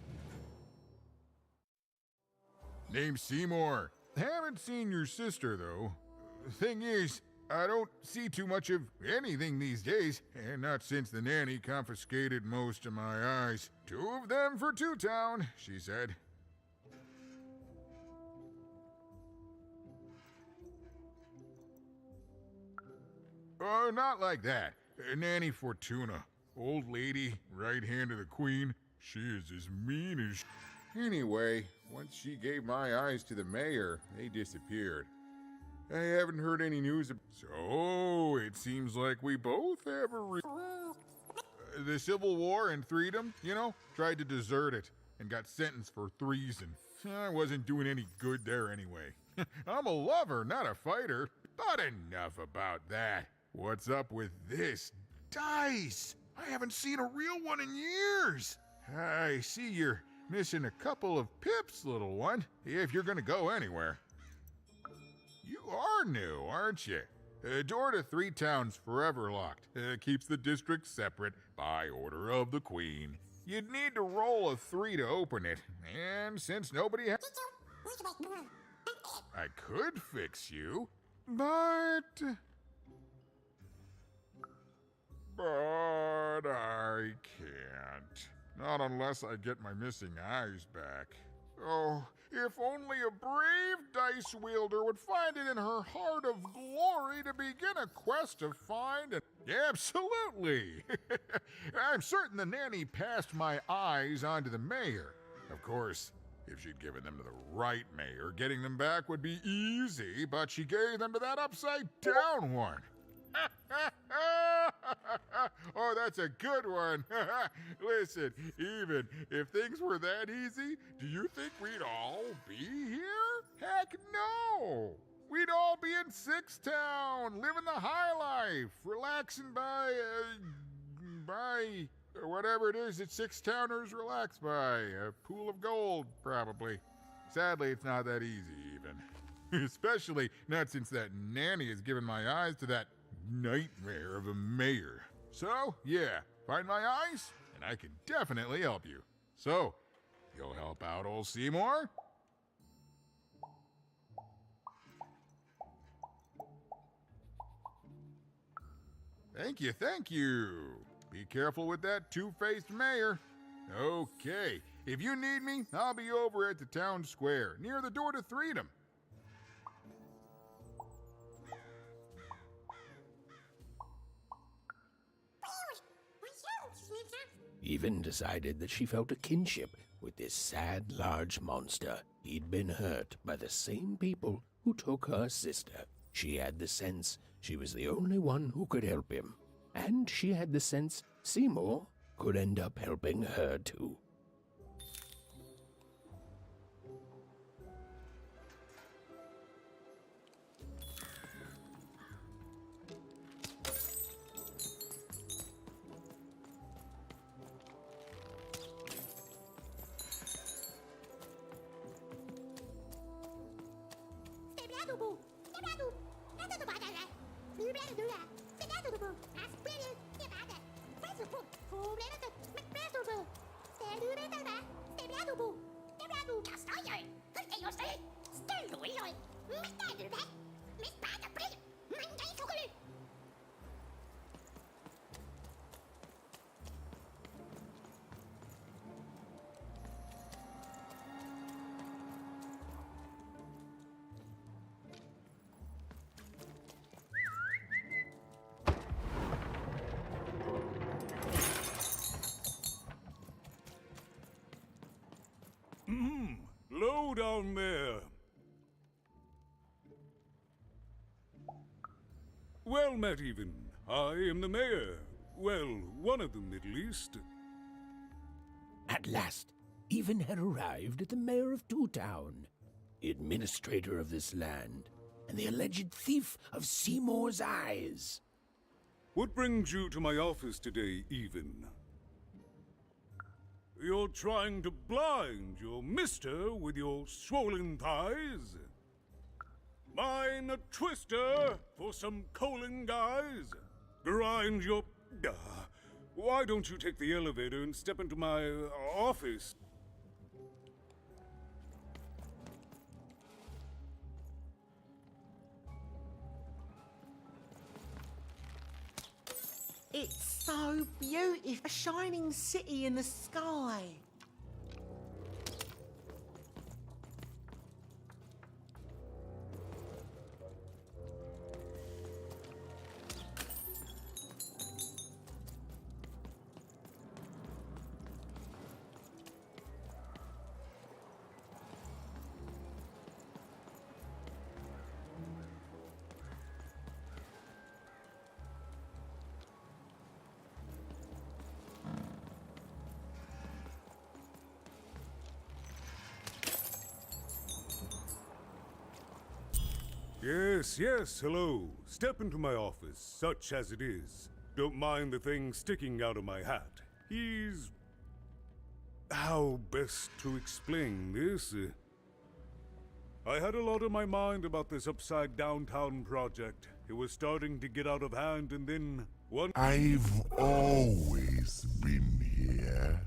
Speaker 1: Name's Seymour. Haven't seen your sister, though. Thing is, I don't see too much of anything these days, and not since the nanny confiscated most of my eyes. 2 of them for Two Town, she said. Oh, not like that. Nanny Fortuna. Old lady, right hand of the Queen. She is as mean as... Anyway, once she gave my eyes to the mayor, they disappeared. I haven't heard any news of... So, it seems like we both have a... The Civil War and Freedom, you know, tried to desert it and got sentenced for treason. I wasn't doing any good there anyway. I'm a lover, not a fighter. But enough about that. What's up with this dice? I haven't seen a real one in years. I see you're missing a couple of pips, little one, if you're gonna go anywhere. You are new, aren't you? Door to Three Towns forever locked. Keeps the district separate by order of the Queen. You'd need to roll a 3 to open it, and since nobody has... I could fix you, but I can't. Not unless I get my missing eyes back. Oh, if only a brave dice wielder would find it in her heart of glory to begin a quest to find it. Absolutely! I'm certain the nanny passed my eyes on to the mayor. Of course, if she'd given them to the right mayor, getting them back would be easy, but she gave them to that upside-down one.
Speaker 9: Oh, that's a good one. Listen, even if things were that easy, do you think we'd all be here? Heck no! We'd all be in Six Town, living the high life, relaxing by whatever it is that Six Towners relax by. A pool of gold, probably. Sadly, it's not that easy, even. Especially not since that nanny has given my eyes to that nightmare of a mayor. So, yeah, find my eyes, and I can definitely help you. So, you'll help out old Seymour? Thank you, thank you. Be careful with that two-faced mayor. Okay, if you need me, I'll be over at the town square, near the door to Freedom.
Speaker 13: Even decided that she felt a kinship with this sad, large monster. He'd been hurt by the same people who took her sister. She had the sense she was the only one who could help him. And she had the sense Seymour could end up helping her too.
Speaker 14: Low down there. Well met, even. I am the mayor. Well, one of them, at least.
Speaker 13: At last, Even had arrived at the mayor of Two Town, the administrator of this land, and the alleged thief of Seymour's eyes.
Speaker 14: What brings you to my office today, Even? You're trying to blind your mister with your swollen thighs? Mine a twister for some colon guys? Grind your... why don't you take the elevator and step into my office?
Speaker 21: It's so beautiful. A shining city in the sky.
Speaker 14: Yes, hello. Step into my office, such as it is. Don't mind the thing sticking out of my hat. He's... how best to explain this? I had a lot on my mind about this upside downtown project. It was starting to get out of hand, and then one...
Speaker 1: I've always been here.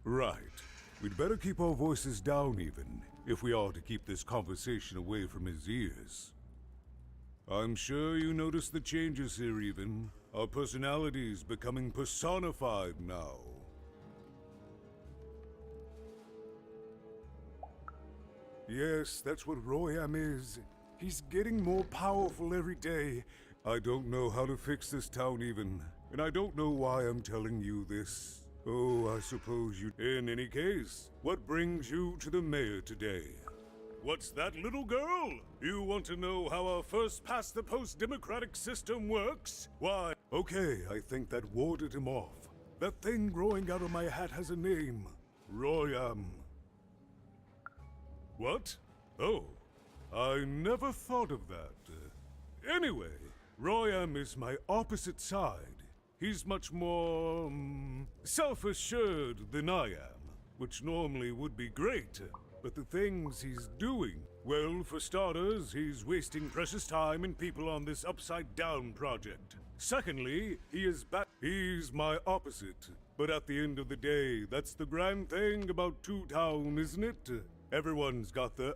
Speaker 14: Right. We'd better keep our voices down, Even, if we are to keep this conversation away from his ears. I'm sure you noticed the changes here, Even. Our personalities becoming personified now. Yes, that's what Royam is. He's getting more powerful every day. I don't know how to fix this town, Even, and I don't know why I'm telling you this. Oh, I suppose you... In any case, what brings you to the mayor today? What's that, little girl? You want to know how our first-past-the-post democratic system works? Why, okay, I think that warded him off. That thing growing out of my hat has a name. Royam. What? Oh, I never thought of that. Anyway, Royam is my opposite side. He's much more, self-assured than I am, which normally would be great. But the things he's doing, well, for starters, he's wasting precious time and people on this upside-down project. Secondly, he's my opposite. But at the end of the day, that's the grand thing about Two Town, isn't it? Everyone's got their...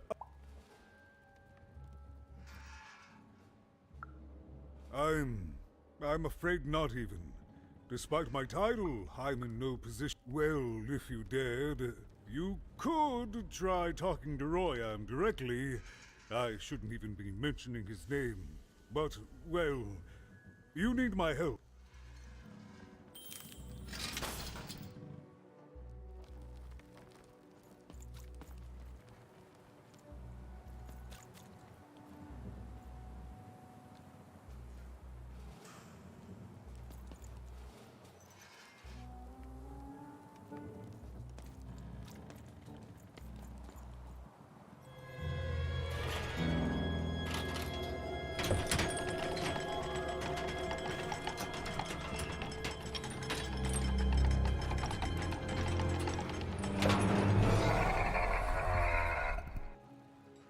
Speaker 14: I'm afraid not even. Despite my title, I'm in no position... Well, if you dared, you could try talking to Royam directly. I shouldn't even be mentioning his name. But, well, you need my help.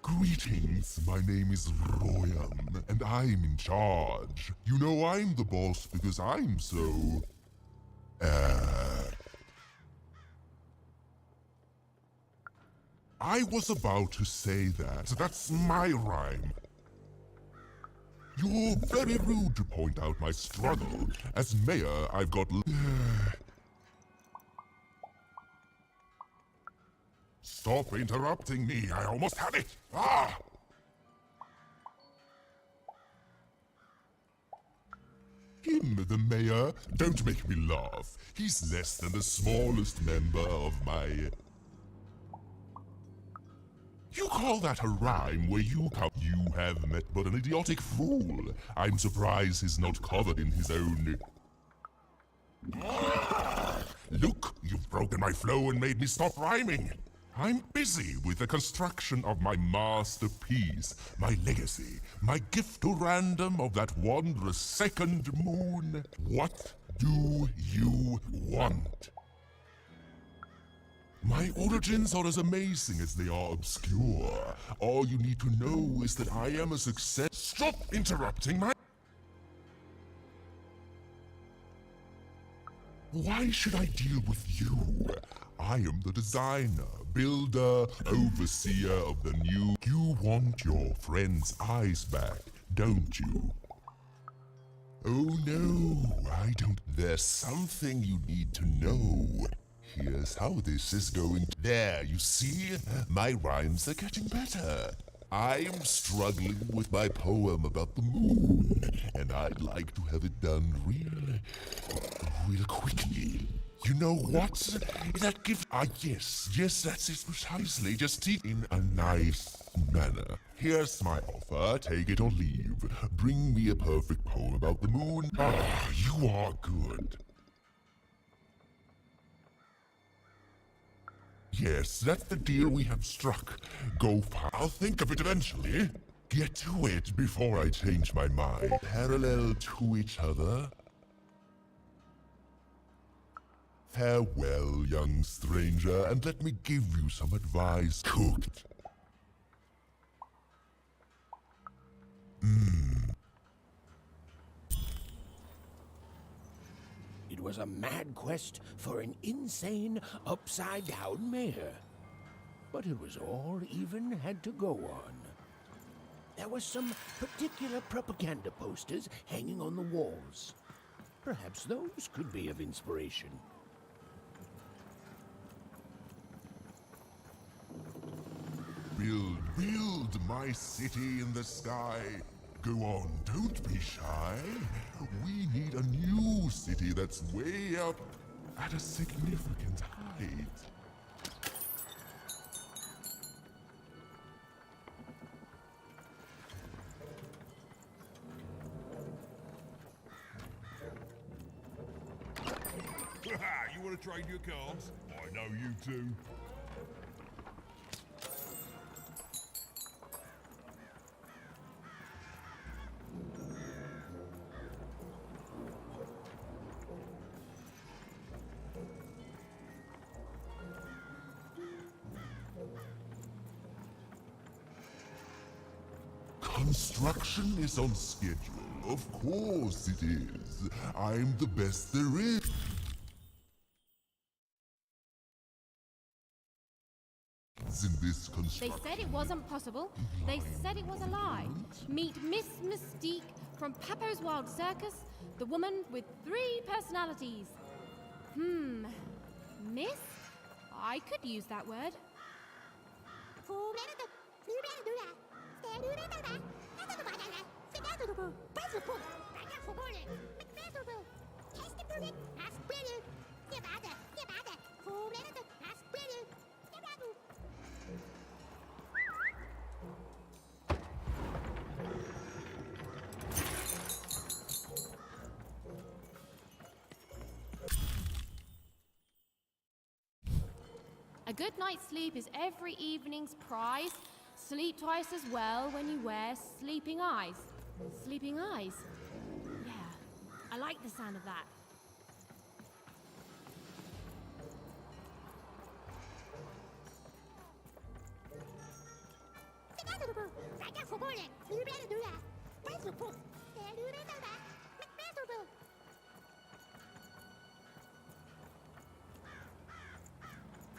Speaker 1: Greetings, my name is Royam, and I'm in charge. You know I'm the boss because I'm so... I was about to say that. That's my rhyme. You're very rude to point out my struggle. As mayor, I've got... Stop interrupting me. I almost had it. Ah! Him, the mayor? Don't make me laugh. He's less than the smallest member of my... You call that a rhyme where you come? You have met but an idiotic fool. I'm surprised he's not covered in his own... Look, you've broken my flow and made me stop rhyming. I'm busy with the construction of my masterpiece, my legacy, my gift to random of that wondrous second moon. What do you want? My origins are as amazing as they are obscure. All you need to know is that I am a success. Stop interrupting my... Why should I deal with you? I am the designer, builder, overseer of the new... You want your friend's eyes back, don't you? Oh no, I don't... There's something you need to know. Here's how this is going to... There, you see? My rhymes are getting better. I'm struggling with my poem about the moon, and I'd like to have it done real quickly. You know what? That gives... yes, that's it precisely. Just teach in a nice manner. Here's my offer, take it or leave. Bring me a perfect poem about the moon. Ah, you are good. Yes, that's the deal we have struck. Go far. I'll think of it eventually. Get to it before I change my mind. Parallel to each other. Farewell, young stranger, and let me give you some advice. Cooked.
Speaker 13: It was a mad quest for an insane, upside-down mayor. But it was all even had to go on. There were some particular propaganda posters hanging on the walls. Perhaps those could be of inspiration.
Speaker 1: Build my city in the sky. Go on, don't be shy. We need a new city that's way up at a significant height. want to trade your cards? I know you do.
Speaker 8: Construction is on schedule. Of course it is. I'm the best there is. In this
Speaker 2: They
Speaker 8: construction.
Speaker 2: said it wasn't possible. They said it was a lie. Meet Miss Mystique from Peppo's Wild Circus, the woman with 3 personalities. Miss? I could use that word. A good night's sleep is every evening's prize. Sleep twice as well when you wear sleeping eyes. Sleeping eyes? Yeah, I like the sound of that.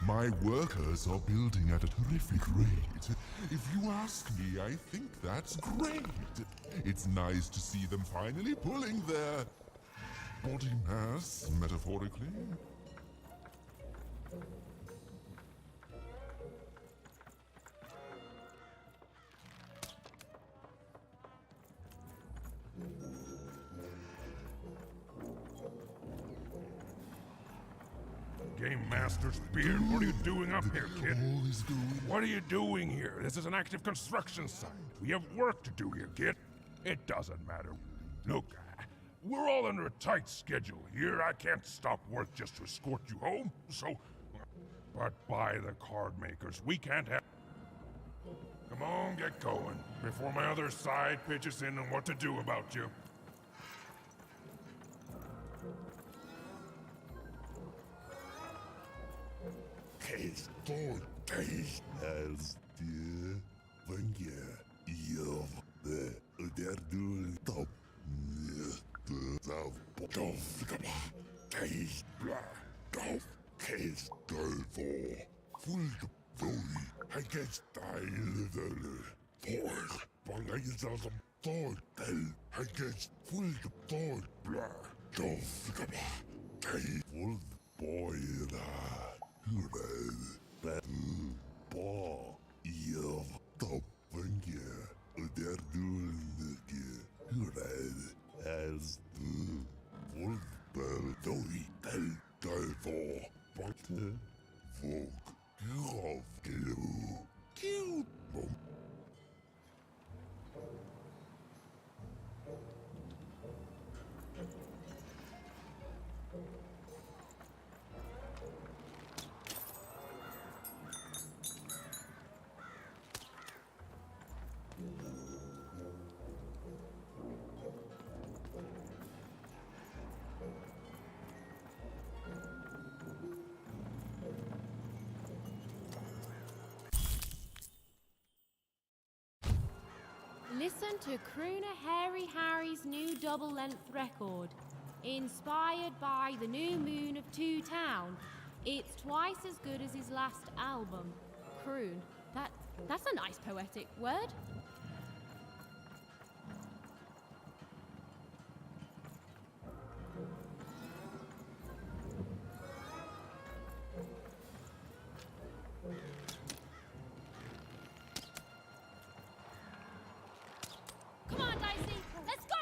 Speaker 8: My workers are building at a terrific rate. If you ask me, I think that's great. It's nice to see them finally pulling their body mass, metaphorically.
Speaker 1: Game Master's beard, what are you doing up here, kid? What are you doing here? This is an active construction site. We have work to do here, kid. It doesn't matter. Look, we're all under a tight schedule here. I can't stop work just to escort you home, so... But by the card makers, we can't have... Come on, get going, before my other side pitches in on what to do about you.
Speaker 8: As the Vanya of the Derdul top
Speaker 2: Listen to crooner Hairy Harry's new double-length record. Inspired by the new moon of Two Town. It's twice as good as his last album. Croon. That's a nice poetic word. Come on, Dicey, let's go!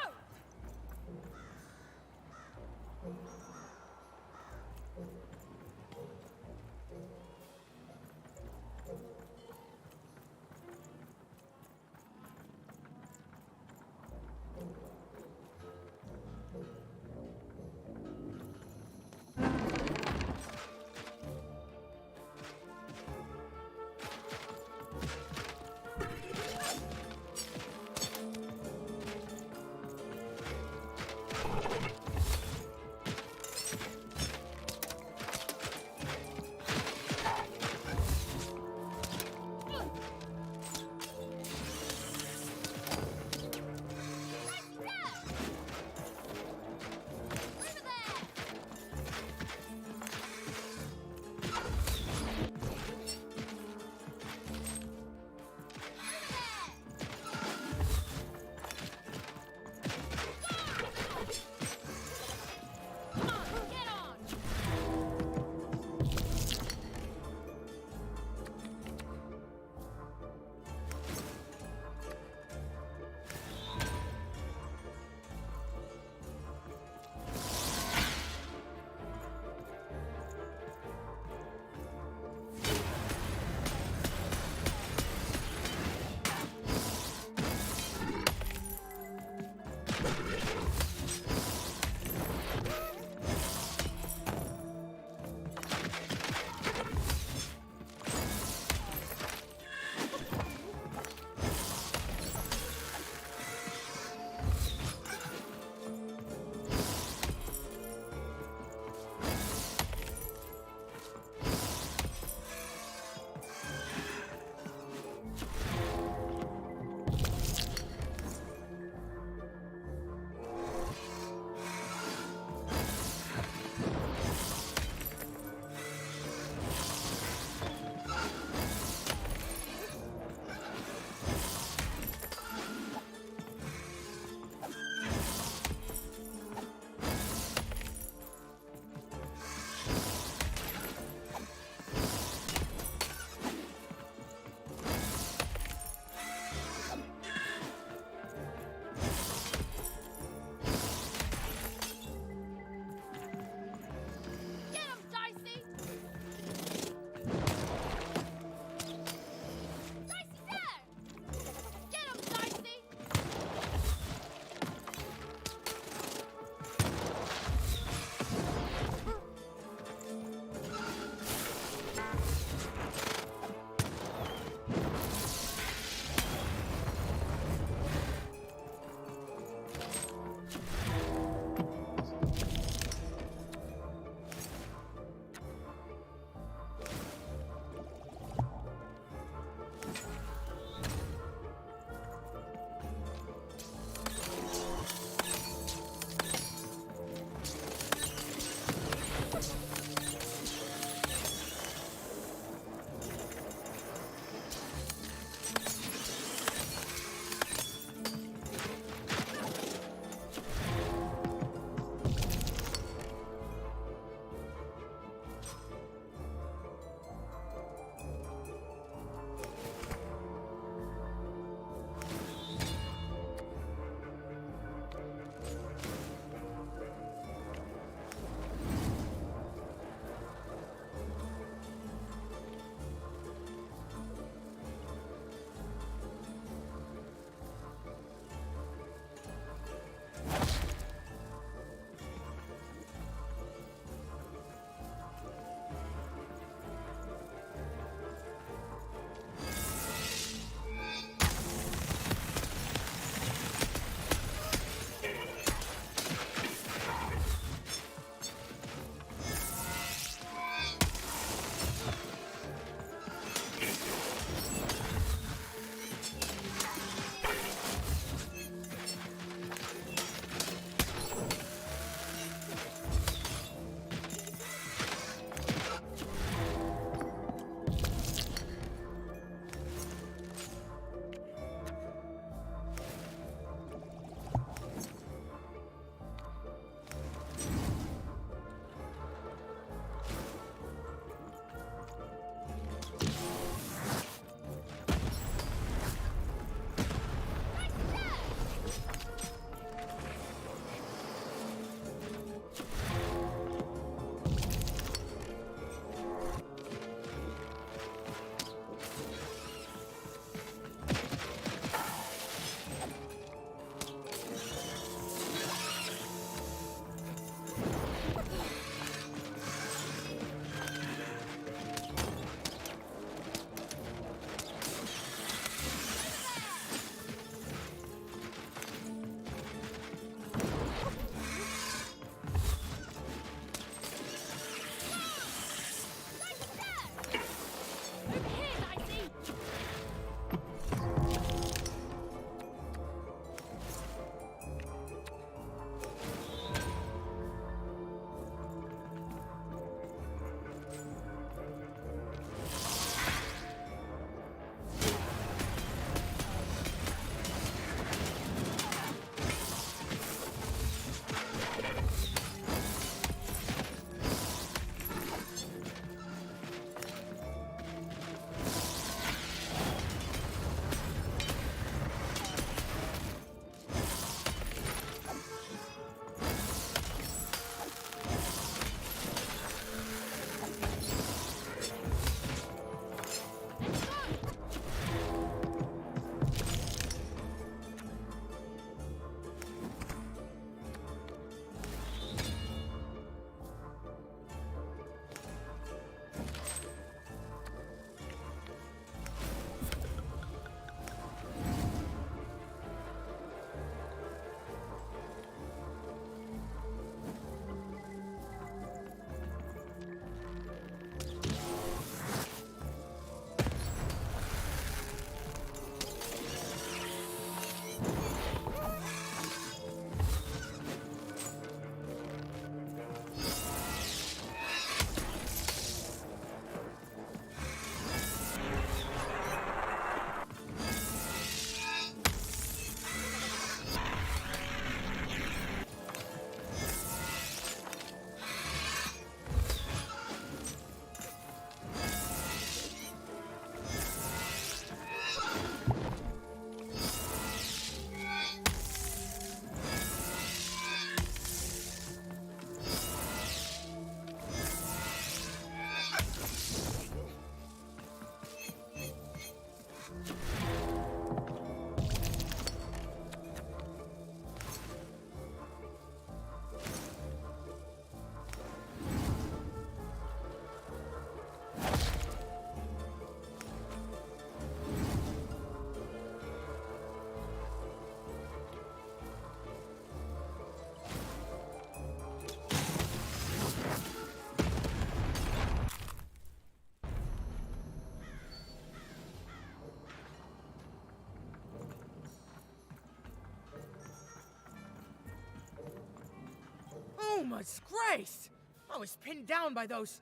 Speaker 3: I'm a disgrace! I was pinned down by those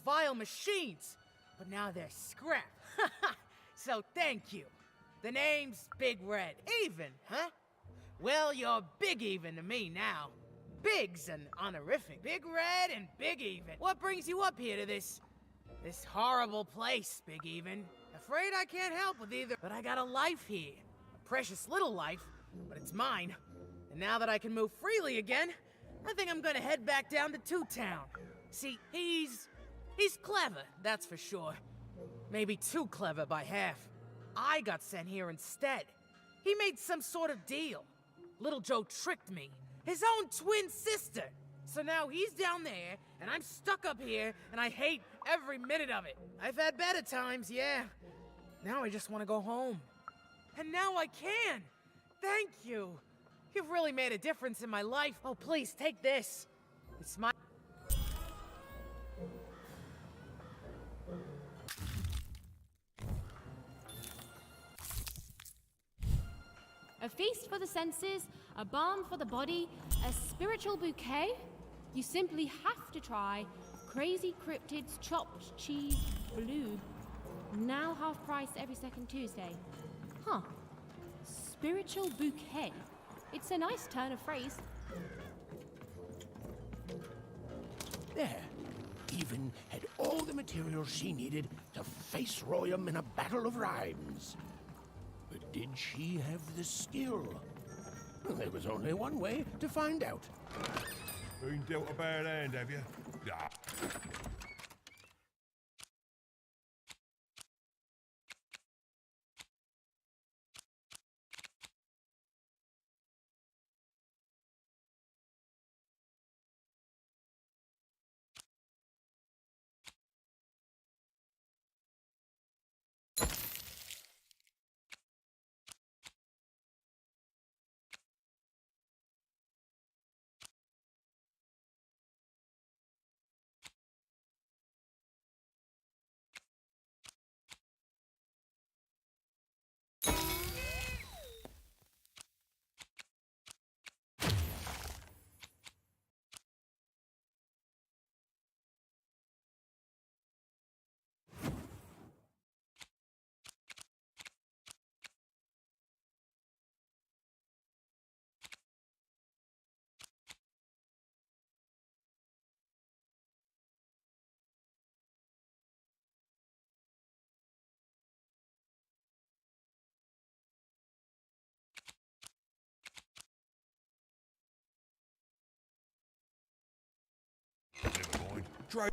Speaker 3: vile machines, but now they're scrap. So thank you. The name's Big Red. Even, huh? Well, you're Big Even to me now. Big's an honorific. Big Red and Big Even. What brings you up here to this horrible place, Big Even? Afraid I can't help with either, but I got a life here. A precious little life, but it's mine. And now that I can move freely again, I think I'm gonna head back down to Two Town. See, he's clever, that's for sure. Maybe too clever by half. I got sent here instead. He made some sort of deal. Little Joe tricked me. His own twin sister. So now he's down there, and I'm stuck up here, and I hate every minute of it. I've had better times, yeah. Now I just want to go home. And now I can! Thank you! You've really made a difference in my life. Oh, please, take this. It's my...
Speaker 2: A feast for the senses, a balm for the body, a spiritual bouquet? You simply have to try Crazy Cryptid's Chopped Cheese Blue. Now half price every second Tuesday. Huh. Spiritual bouquet. It's a nice turn of phrase.
Speaker 13: There. Even had all the materials she needed to face Royum in a battle of rhymes. But did she have the skill? Well, there was only one way to find out.
Speaker 1: Been dealt a bad hand, have you? Ah. Never mind. Try.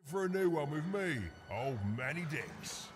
Speaker 1: For a new one with me, old Manny Dix.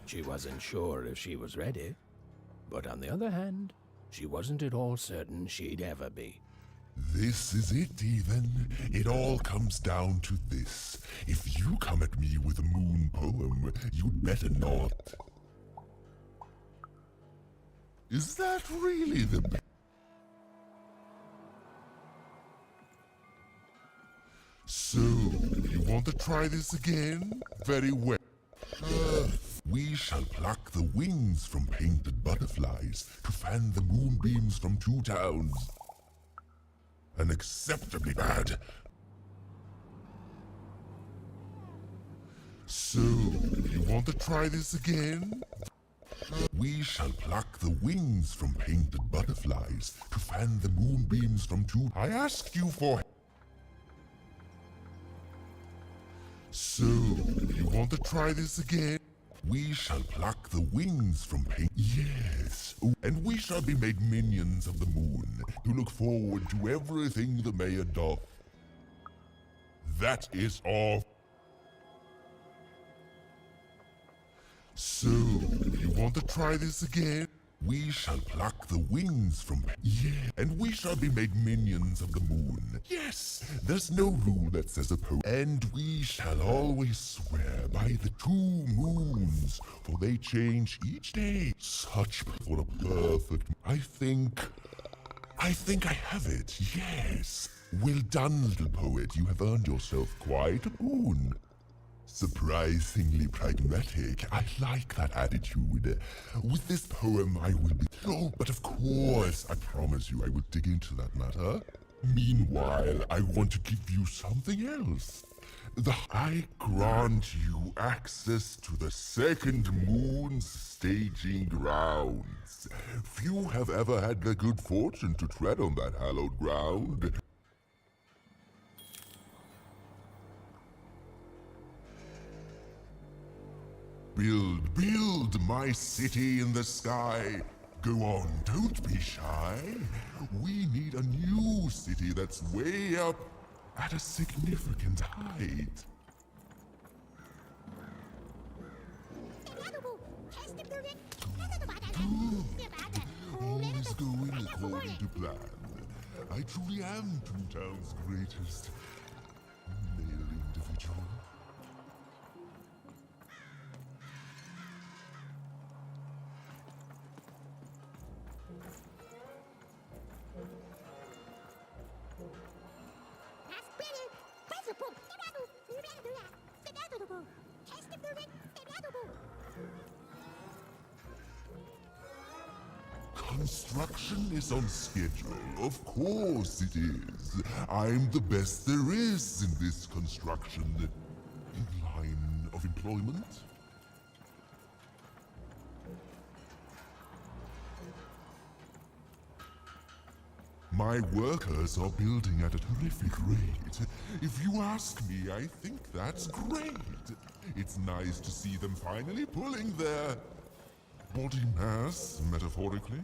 Speaker 13: She wasn't sure if she was ready, but on the other hand, she wasn't at all certain she'd ever be.
Speaker 8: This is it, even. It all comes down to this. If you come at me with a moon poem, you'd better not. Is that really the best? So, you want to try this again? Very well. We shall pluck the wings from painted butterflies to fan the moonbeams from 2 towns. Unacceptably bad. So, you want to try this again? We shall pluck the wings from painted butterflies to fan the moonbeams from 2. I asked you for. So, you want to try this again? We shall pluck the wings from paint. Yes, and we shall be made minions of the moon to look forward to everything the mayor doth. That is all. So, you want to try this again? We shall pluck the wings from. Yeah, and we shall be made minions of the moon. Yes, there's no rule that says opposed. And we shall always swear by the 2 moons, for they change each day. Such for a perfect. I think I have it. Yes. Well done, little poet. You have earned yourself quite a boon. Surprisingly pragmatic. I like that attitude. With this poem, I will be. Oh, but of course, I promise you I will dig into that matter. Meanwhile, I want to give you something else. I grant you access to the second moon's staging grounds. Few have ever had the good fortune to tread on that hallowed ground. Build my city in the sky. Go on, don't be shy. We need a new city that's way up at a significant height. All is going according to plan. I truly am 2 Town's greatest male individual. Construction is on schedule. Of course it is. I'm the best there is in this construction line of employment. My workers are building at a terrific rate. If you ask me, I think that's great. It's nice to see them finally pulling their body mass, metaphorically.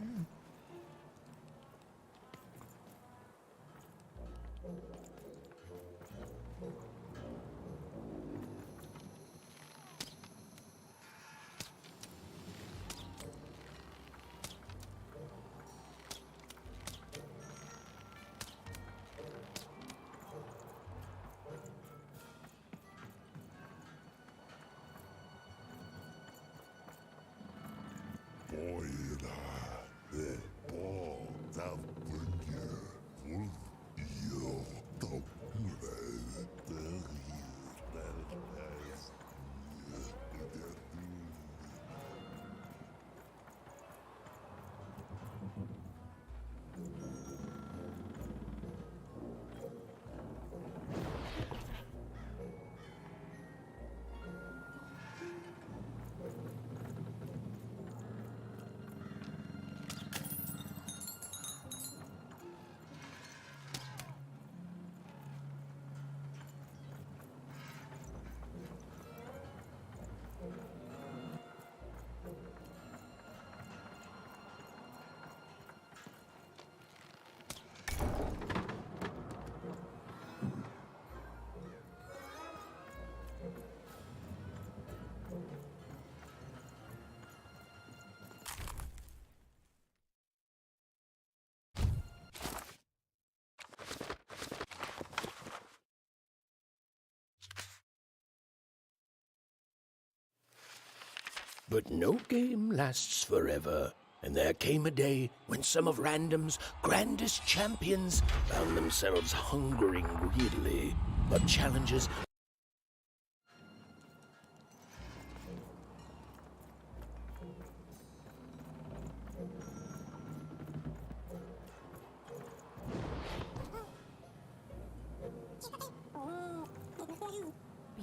Speaker 13: But no game lasts forever, and there came a day when some of Random's grandest champions found themselves hungering greedily for challenges.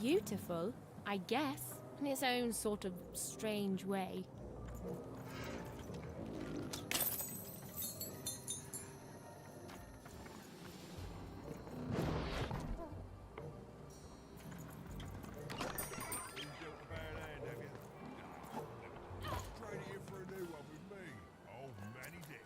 Speaker 2: Beautiful, I guess, in its own sort of strange way.
Speaker 1: Straight here for a new one with me, old Manny Dix.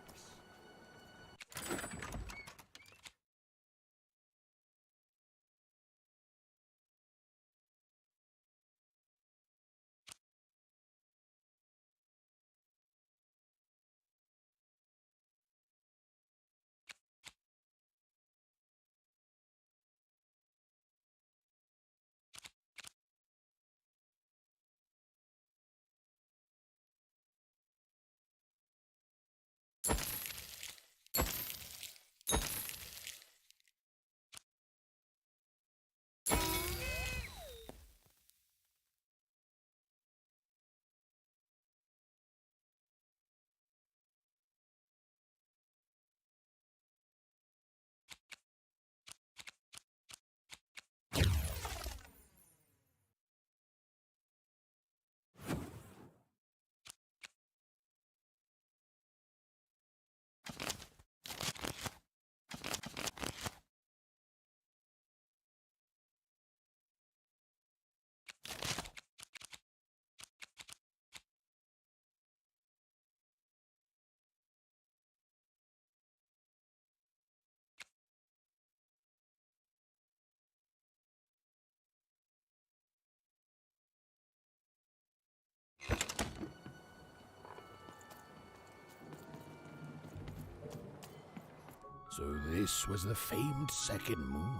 Speaker 13: So this was the famed second moon,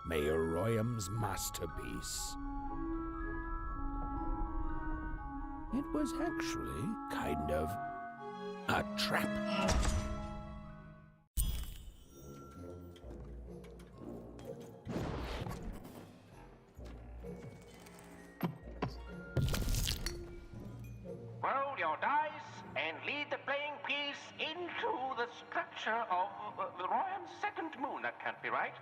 Speaker 13: Mayor Royam's masterpiece. It was actually kind of a trap.
Speaker 19: Roll your dice and lead the playing piece into the structure of the Royam's second moon. That can't be right.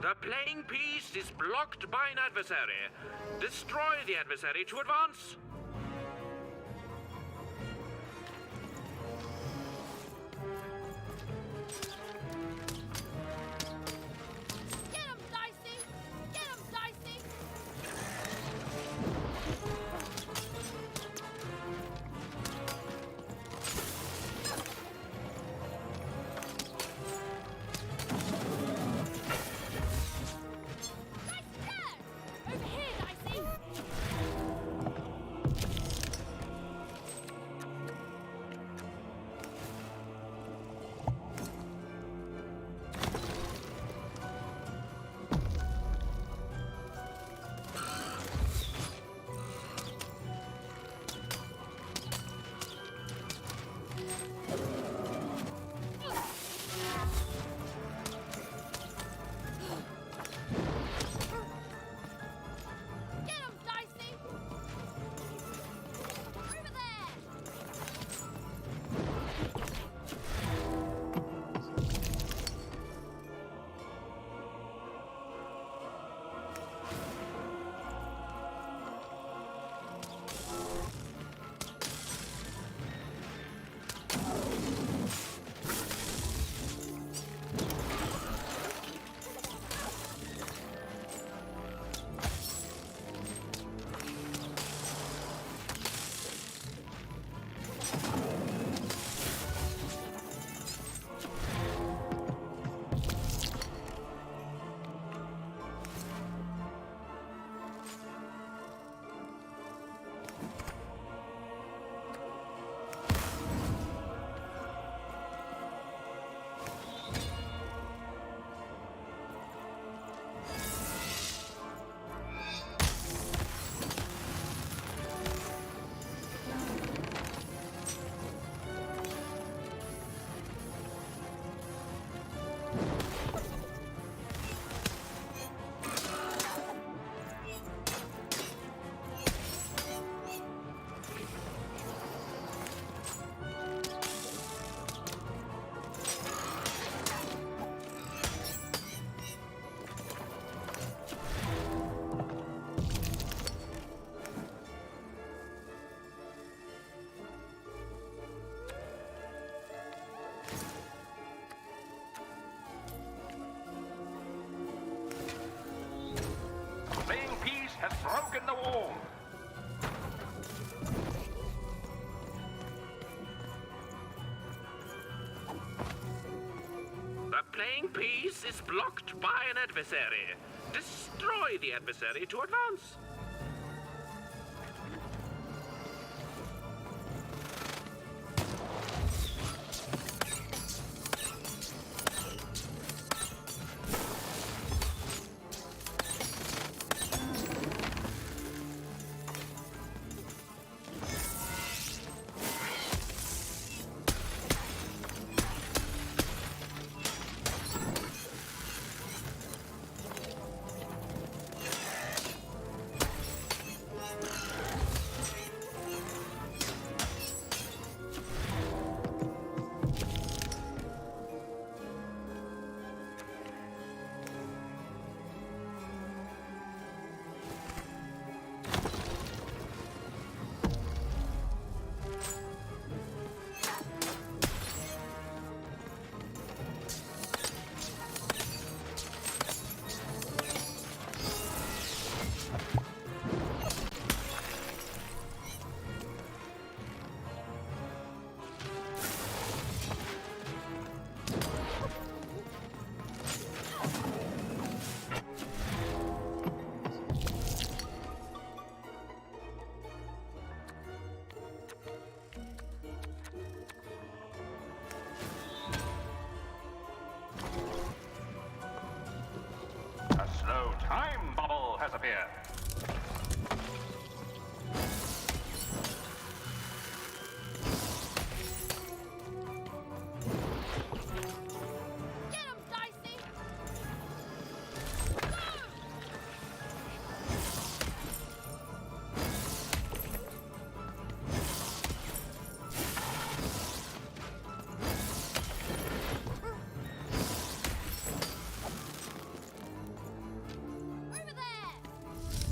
Speaker 7: The playing piece is blocked by an adversary. Destroy the adversary to advance.
Speaker 2: Get him, Dicey! Get him, Dicey! Over here, Dicey!
Speaker 19: Playing piece has broken the wall.
Speaker 7: The playing piece is blocked by an adversary. Destroy the adversary to advance.
Speaker 19: A slow time bubble has appeared.
Speaker 2: Get him, Dicey! Over there!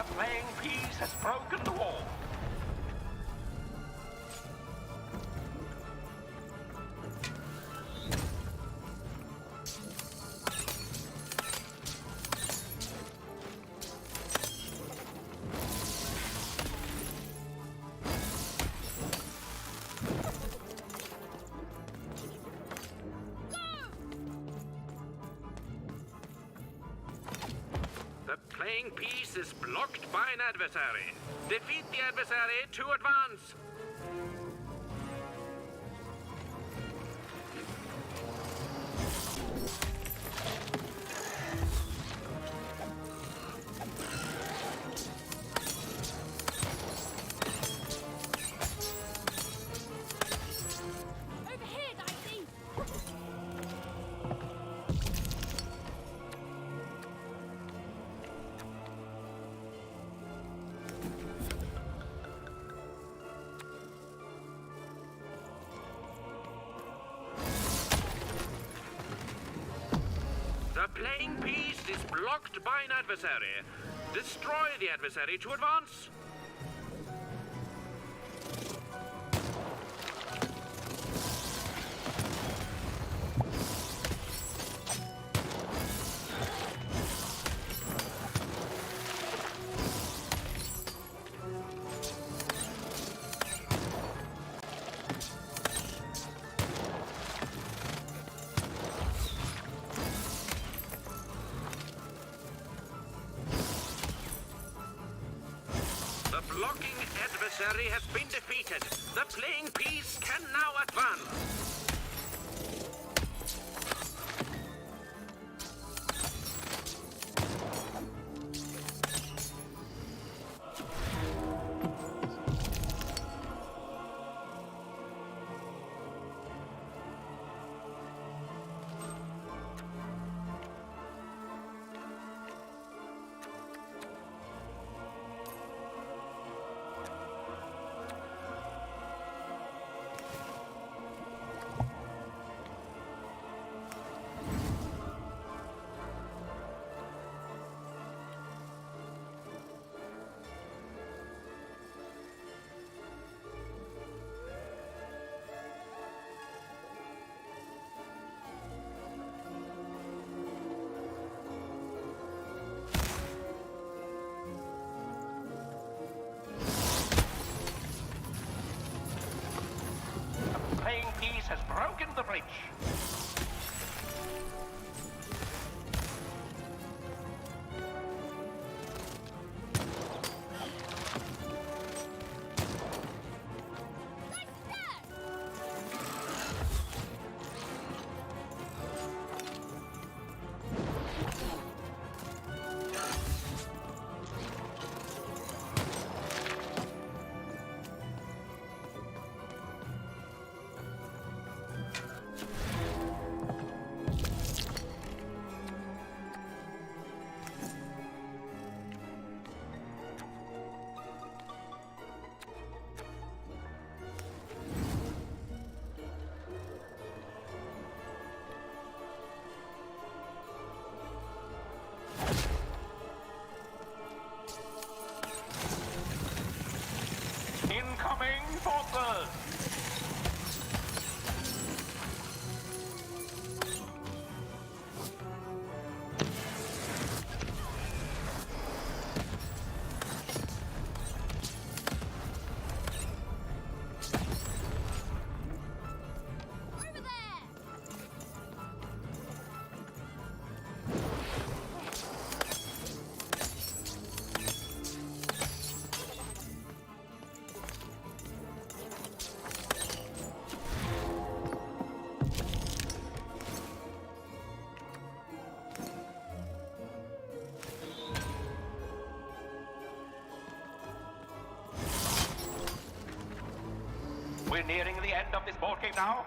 Speaker 19: The playing piece has broken the wall.
Speaker 7: The playing piece is blocked by an adversary. Defeat the adversary to advance.
Speaker 2: Overhead, I see.
Speaker 7: The playing piece is blocked by an adversary. Destroy the adversary to advance. The blocking adversary has been defeated. The playing piece can now advance.
Speaker 19: The playing piece has broken the bridge. Incoming forces! We're nearing the end of this board game now.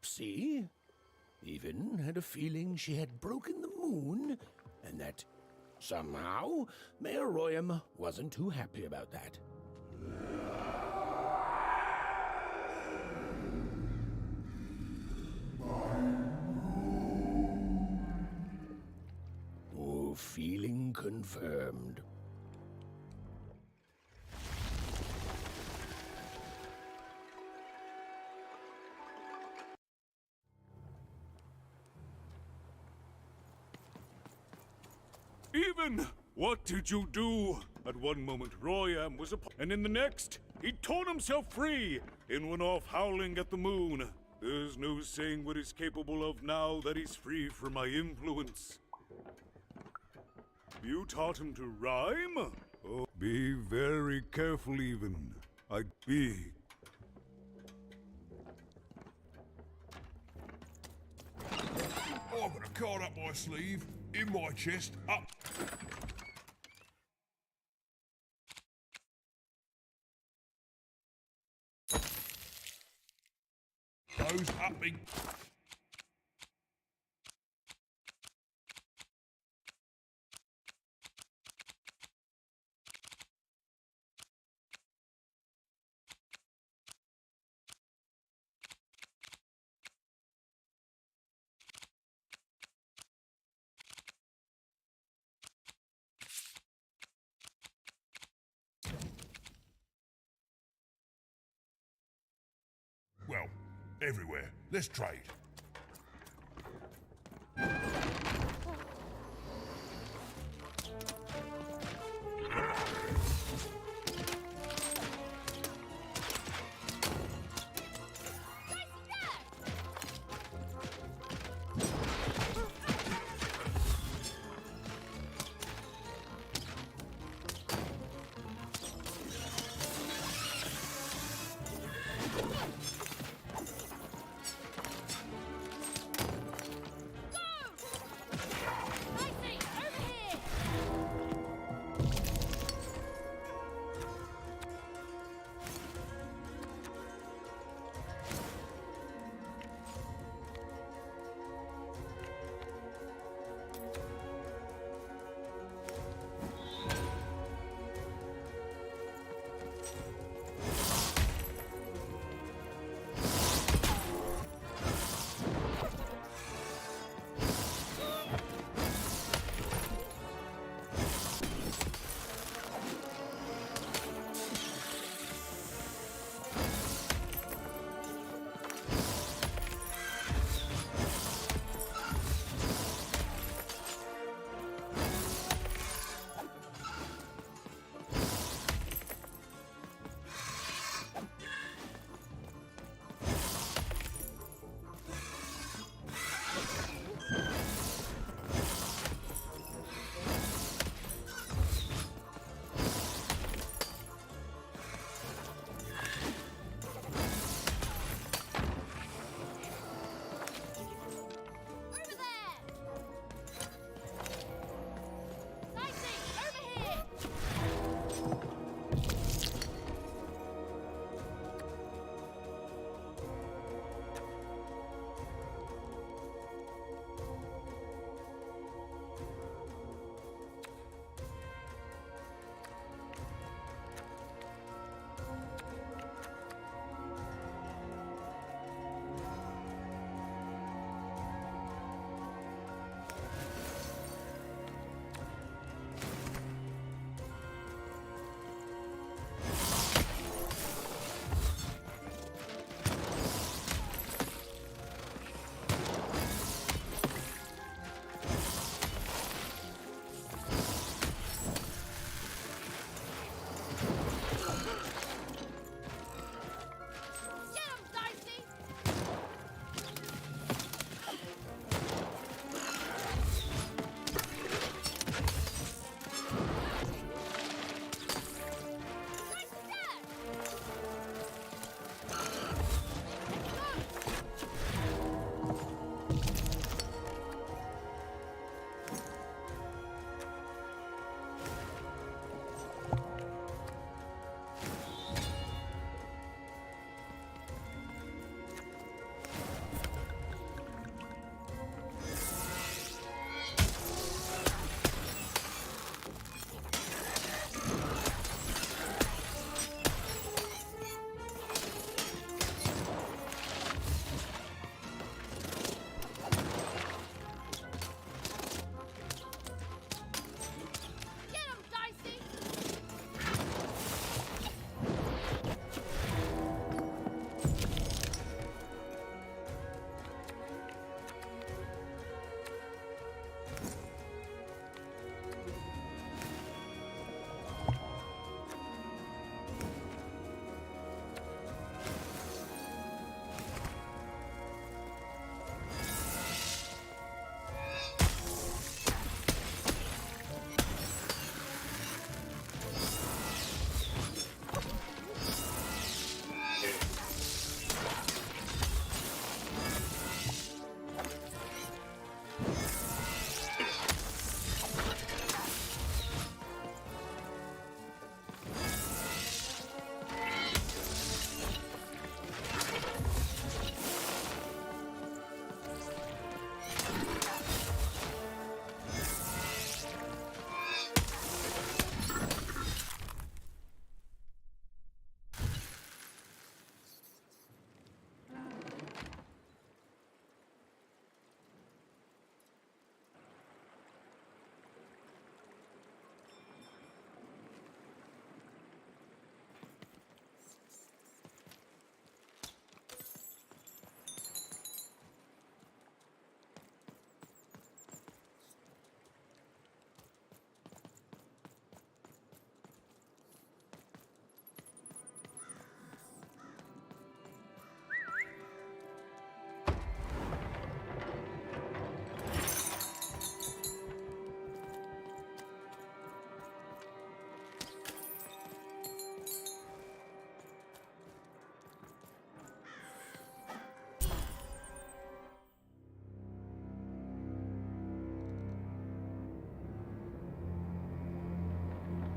Speaker 13: See? Even had a feeling she had broken the moon, and that somehow Mayor Royam wasn't too happy about that. Oh, feeling confirmed.
Speaker 14: Even, what did you do? At one moment, Royam was and in the next, he'd torn himself free and went off howling at the moon. There's no saying what he's capable of now that he's free from my influence. You taught him to rhyme? Oh, be very careful, Even. I'd be.
Speaker 1: I've got a card up my sleeve, in my chest, up. Goes up in. Well, everywhere. Let's trade.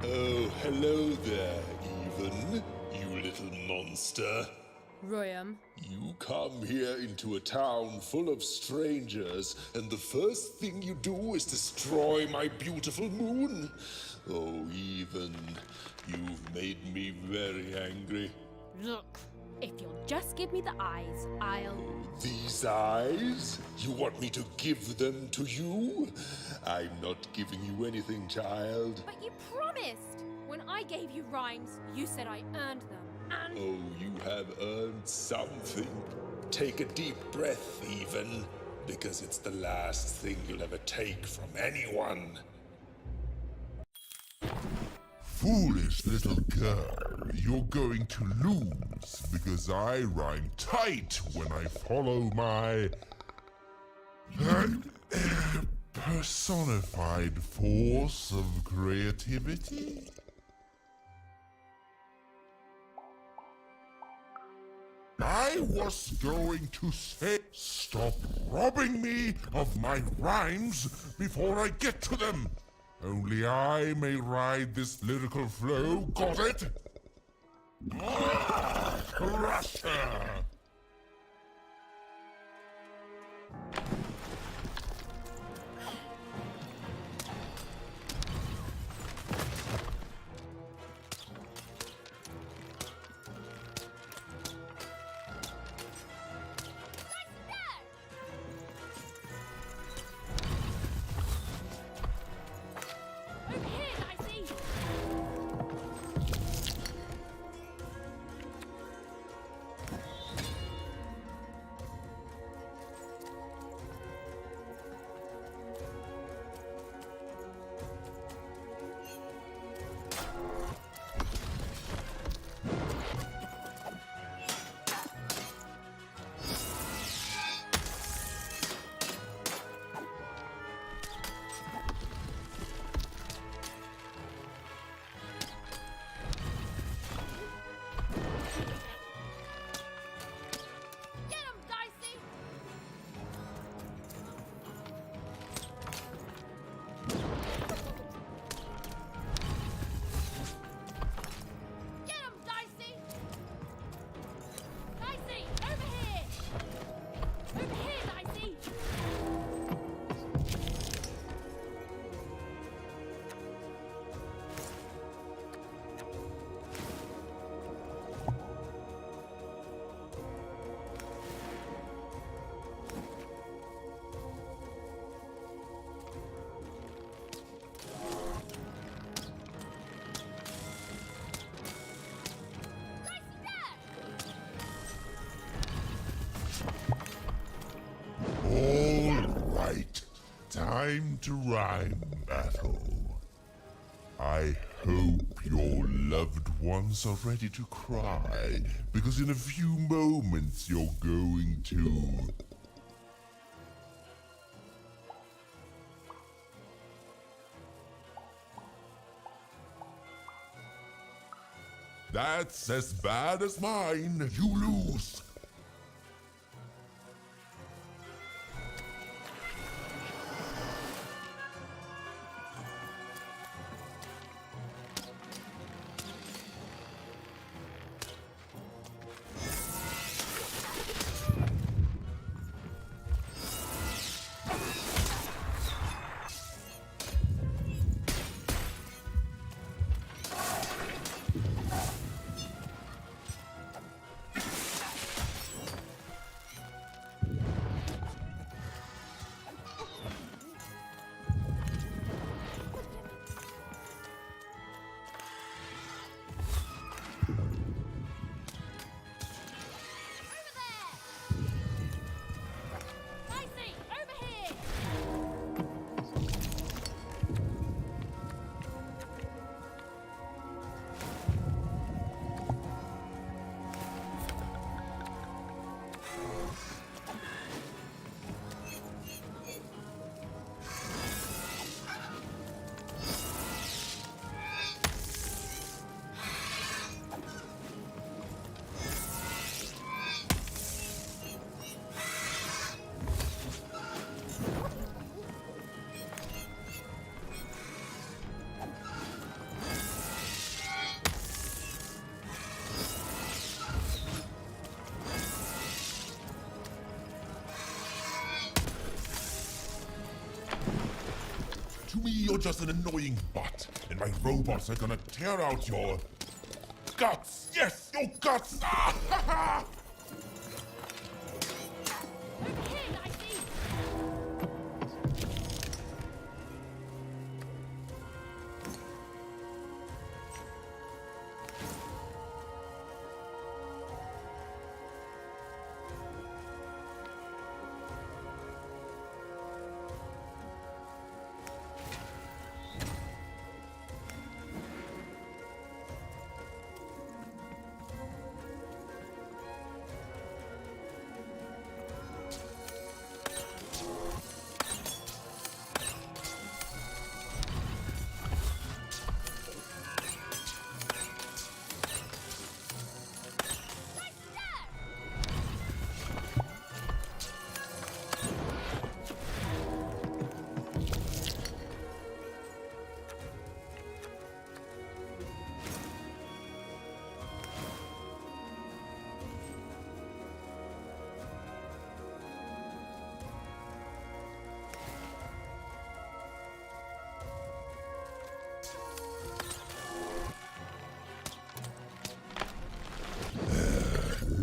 Speaker 4: Oh, hello there, Even, you little monster.
Speaker 2: Royam.
Speaker 4: You come here into a town full of strangers, and the first thing you do is destroy my beautiful moon? Oh, Even, you've made me very angry.
Speaker 2: Look, if you'll just give me the eyes, I'll...
Speaker 4: These eyes? You want me to give them to you? I'm not giving you anything, child.
Speaker 2: But you promised! When I gave you rhymes, you said I earned them, and...
Speaker 4: Oh, you have earned something. Take a deep breath, Even, because it's the last thing you'll ever take from anyone.
Speaker 8: Foolish little girl, you're going to lose because I rhyme tight when I follow my personified force of creativity. I was going to say, stop robbing me of my rhymes before I get to them. Only I may ride this lyrical flow, got it? Crusher! Time to rhyme battle. I hope your loved ones are ready to cry, because in a few moments you're going to... That's as bad as mine. You lose. you're just an annoying butt, and my robots are gonna tear out your guts. Yes, your guts. Ah, ha, ha.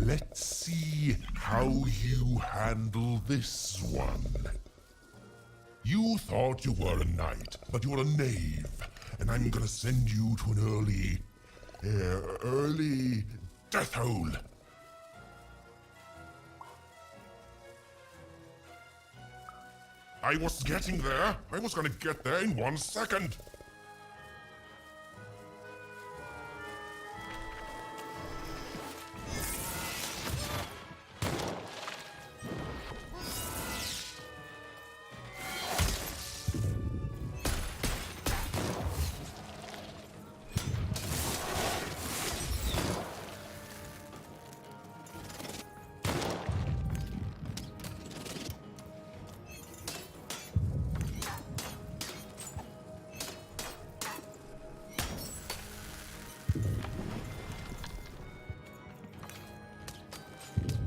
Speaker 8: Let's see how you handle this one. You thought you were a knight, but you're a knave, and I'm gonna send you to an early death hole. I was getting there. I was gonna get there in 1 second.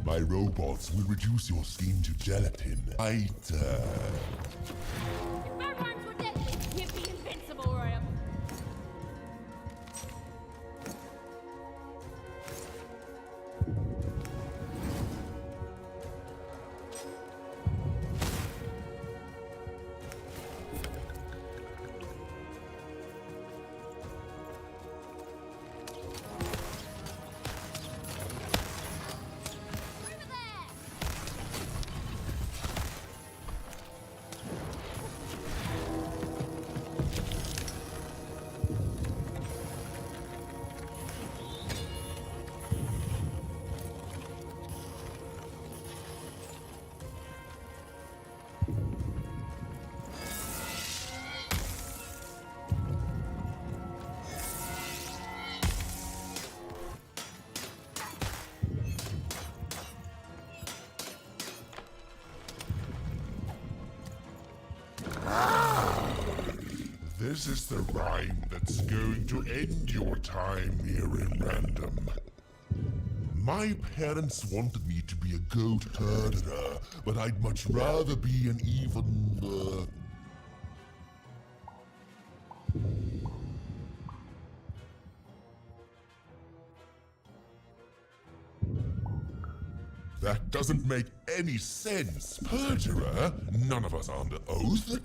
Speaker 8: My robots will reduce your skin to gelatin.
Speaker 2: If my rhymes were deadly, you'd be invincible, Royal.
Speaker 8: This is the rhyme that's going to end your time here in Random. My parents wanted me to be a goat herder, but I'd much rather be an even, That doesn't make any sense, perjurer. None of us are under oath.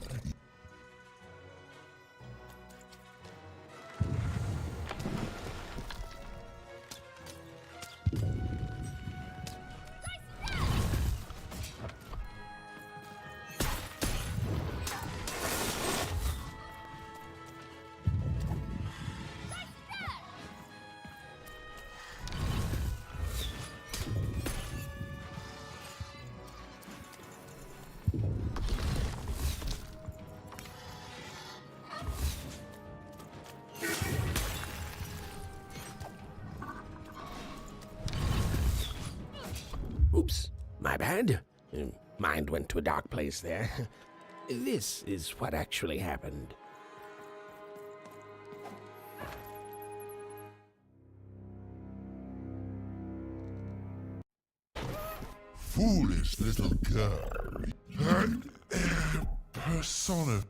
Speaker 13: Oops, my bad. Mind went to a dark place there. This is what actually happened.
Speaker 8: Foolish little girl. Persona.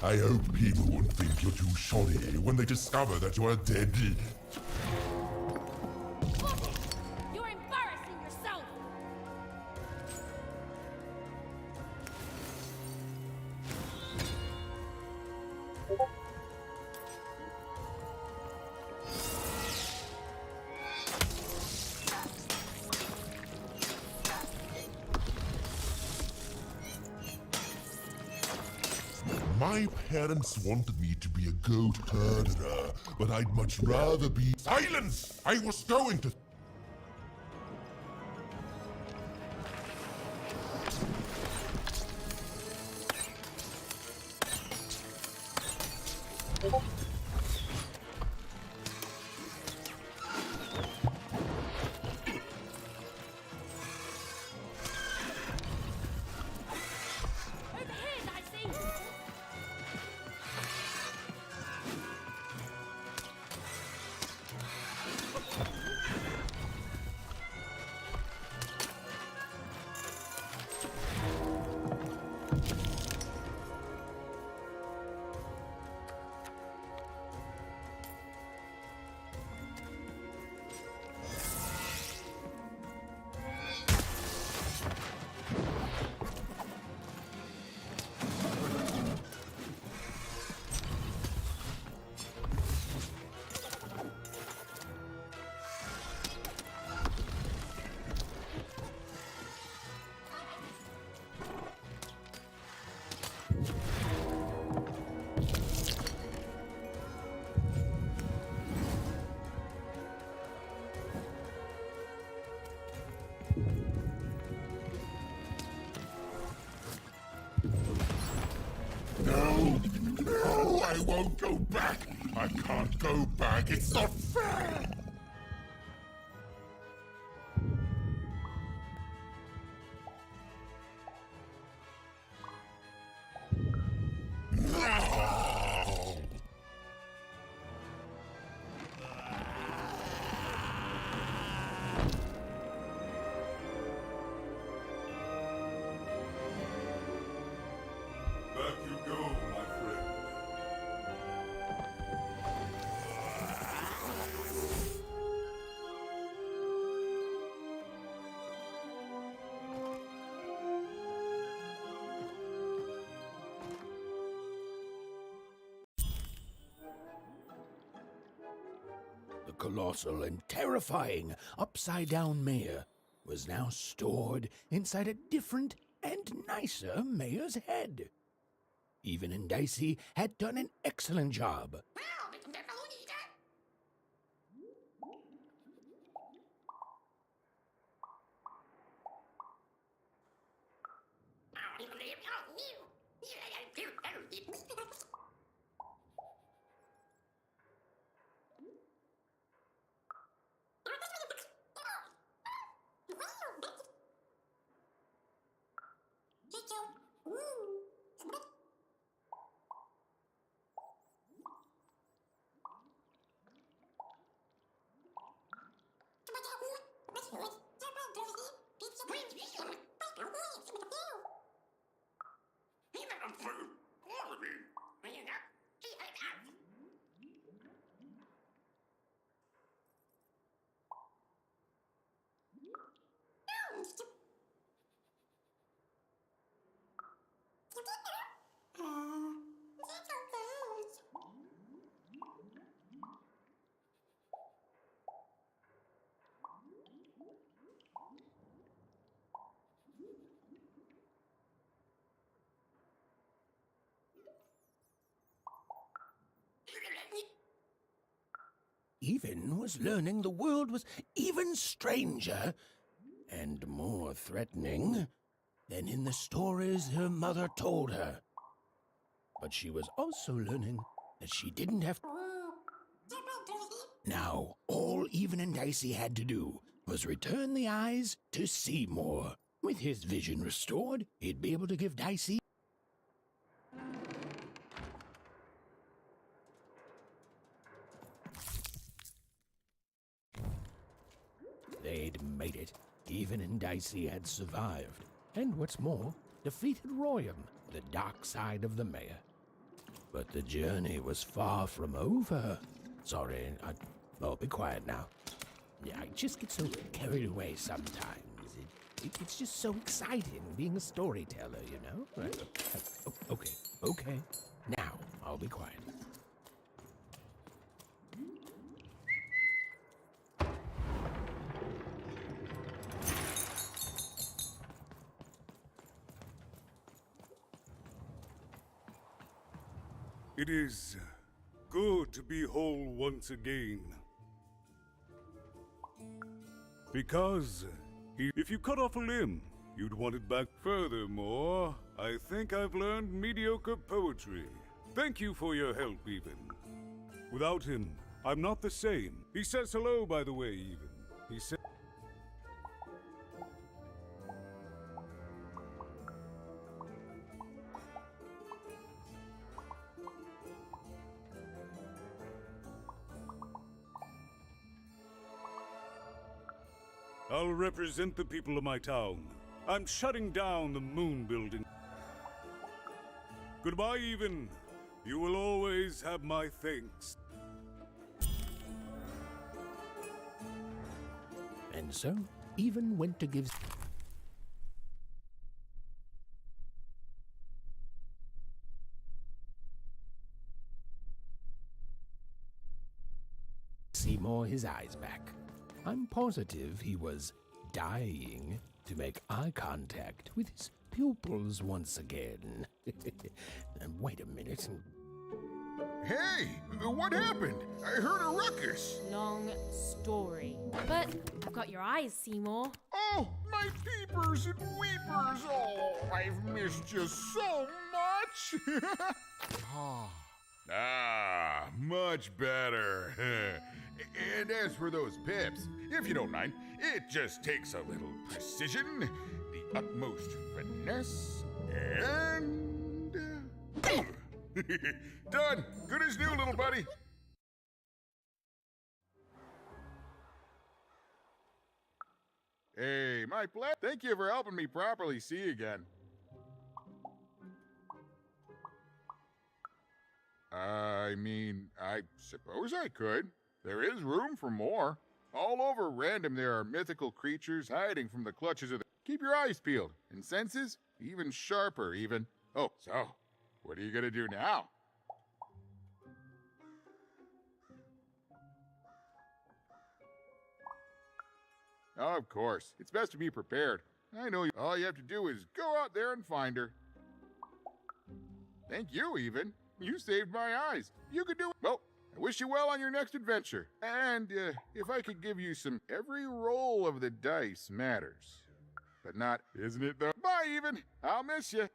Speaker 8: I hope people won't think you're too shoddy when they discover that you're dead.
Speaker 2: You're embarrassing yourself!
Speaker 8: My parents wanted me to be a goat herder, but I'd much rather be— Silence! I was going to— No, I won't go back. I can't go back. It's not fair. No!
Speaker 14: Back you go, my friend.
Speaker 13: The colossal and terrifying upside-down mayor was now stored inside a different and nicer mayor's head. Even and Dicey had done an excellent job. Even was learning the world was even stranger and more threatening than in the stories her mother told her. But she was also learning that she didn't have— Now, all Even and Dicey had to do was return the eyes to Seymour. With his vision restored, he'd be able to give Dicey— They'd made it. Even and Dicey had survived. And what's more, defeated Royan, the dark side of the mayor. But the journey was far from over. Sorry, oh, be quiet now. Yeah, I just get so carried away sometimes. It's just so exciting being a storyteller, you know? Right? Okay. Now, I'll be quiet.
Speaker 14: It is good to be whole once again. Because if you cut off a limb, you'd want it back. Furthermore, I think I've learned mediocre poetry. Thank you for your help, even. Without him, I'm not the same. He says hello, by the way, even. He said... I'll represent the people of my town. I'm shutting down the moon building. Goodbye, even. You will always have my thanks.
Speaker 13: And so, even went to give... Seymour his eyes back. I'm positive he was dying to make eye contact with his pupils once again. And wait a minute.
Speaker 9: Hey, what happened? I heard a ruckus.
Speaker 2: Long story. But I've got your eyes, Seymour.
Speaker 9: Oh, my peepers and weepers. Oh, I've missed you so much. Much better. And as for those pips, if you don't mind, it just takes a little precision, the utmost finesse, and... done! Good as new, little buddy! Hey, my pleasure. Thank you for helping me properly see again. I mean, I suppose I could. There is room for more. All over Random there are mythical creatures hiding from the clutches of the... Keep your eyes peeled, and senses even sharper, even. Oh, so, what are you gonna do now? Oh, of course. It's best to be prepared. I know all you have to do is go out there and find her. Thank you, even. You saved my eyes. You could do it. Well, I wish you well on your next adventure. And if I could give you some... Every roll of the dice matters. But not, isn't it, though? Bye, even. I'll miss you.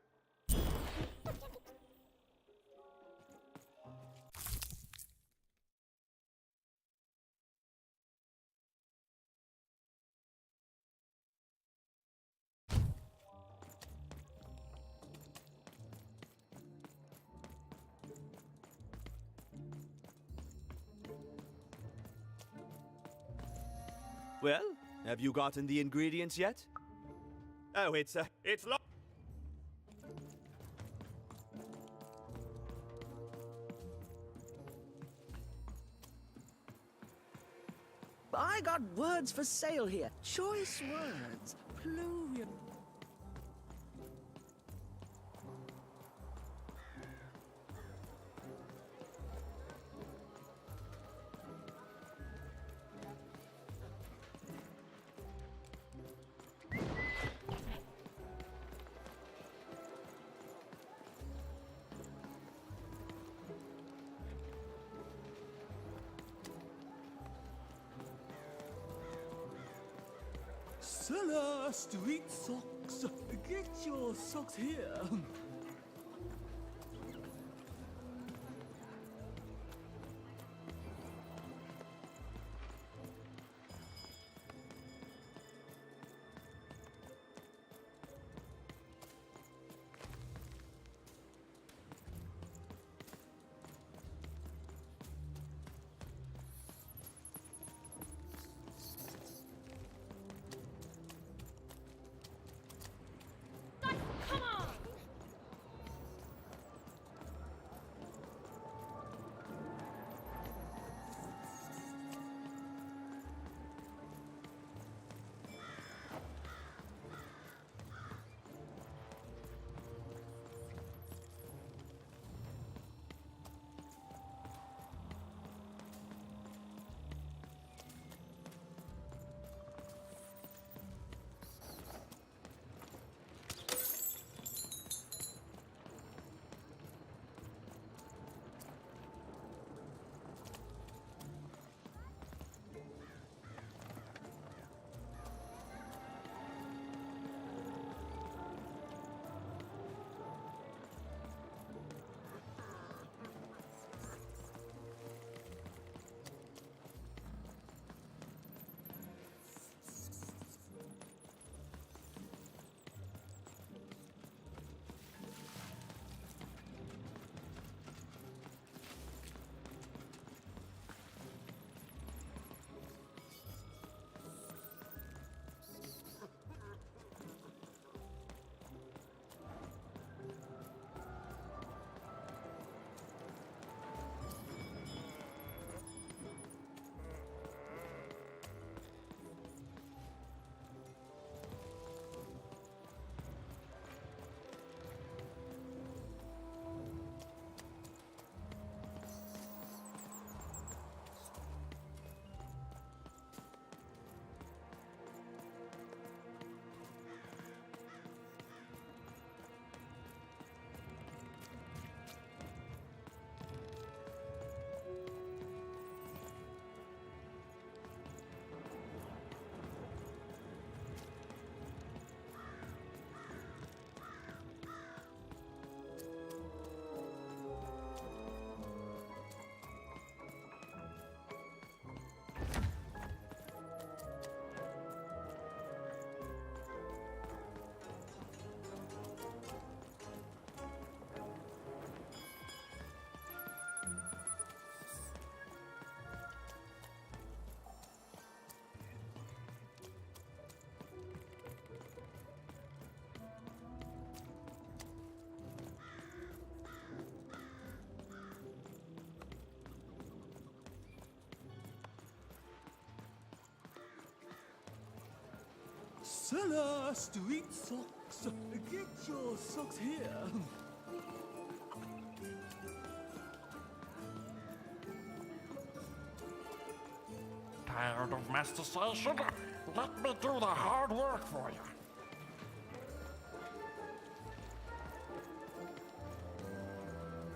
Speaker 17: Well, have you gotten the ingredients yet? Oh, it's
Speaker 21: I got words for sale here. Choice words. Plural.
Speaker 5: Seller street socks. Get your socks here. Seller, street socks. Get your socks here.
Speaker 15: Tired of mastication? Let me do the hard work for you.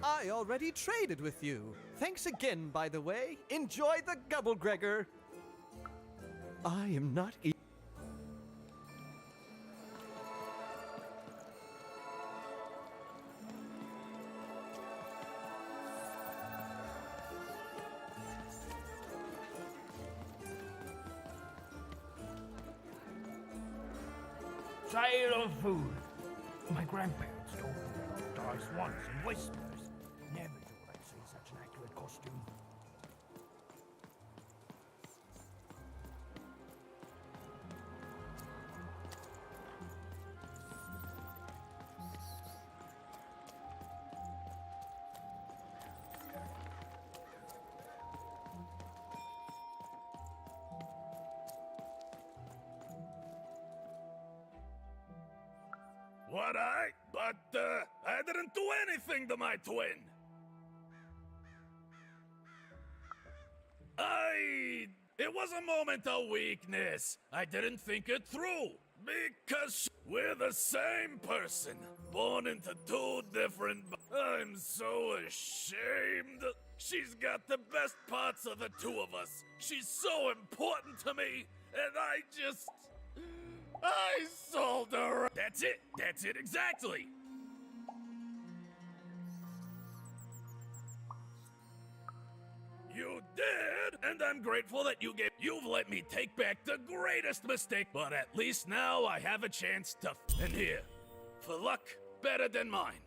Speaker 11: I already traded with you. Thanks again, by the way. Enjoy the Gubblegregor. I am not
Speaker 22: Sale of food. My grandparents told me that I'll dice once in whispers. Never thought I'd see such an accurate costume.
Speaker 16: What But, I didn't do anything to my twin! It was a moment of weakness. I didn't think it through. Because we're the same person. Born into two different... I'm so ashamed. She's got the best parts of the two of us. She's so important to me. And I sold her. That's it exactly. You did, and I'm grateful that you've let me take back the greatest mistake, but at least now I have a chance to and here, for luck better than mine.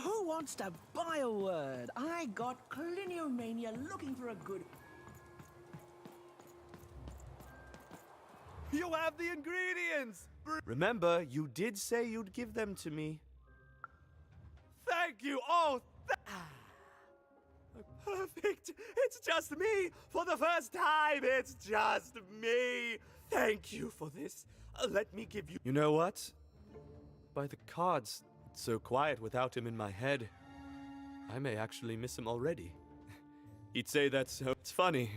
Speaker 21: Who wants to buy a word? I got Cliniomania looking for a good...
Speaker 17: You have the ingredients! Remember, you did say you'd give them to me. Thank you! Oh, perfect! It's just me! For the first time, it's just me! Thank you for this. Let me give you... You know what? By the cards, it's so quiet without him in my head. I may actually miss him already. He'd say that's so... It's funny.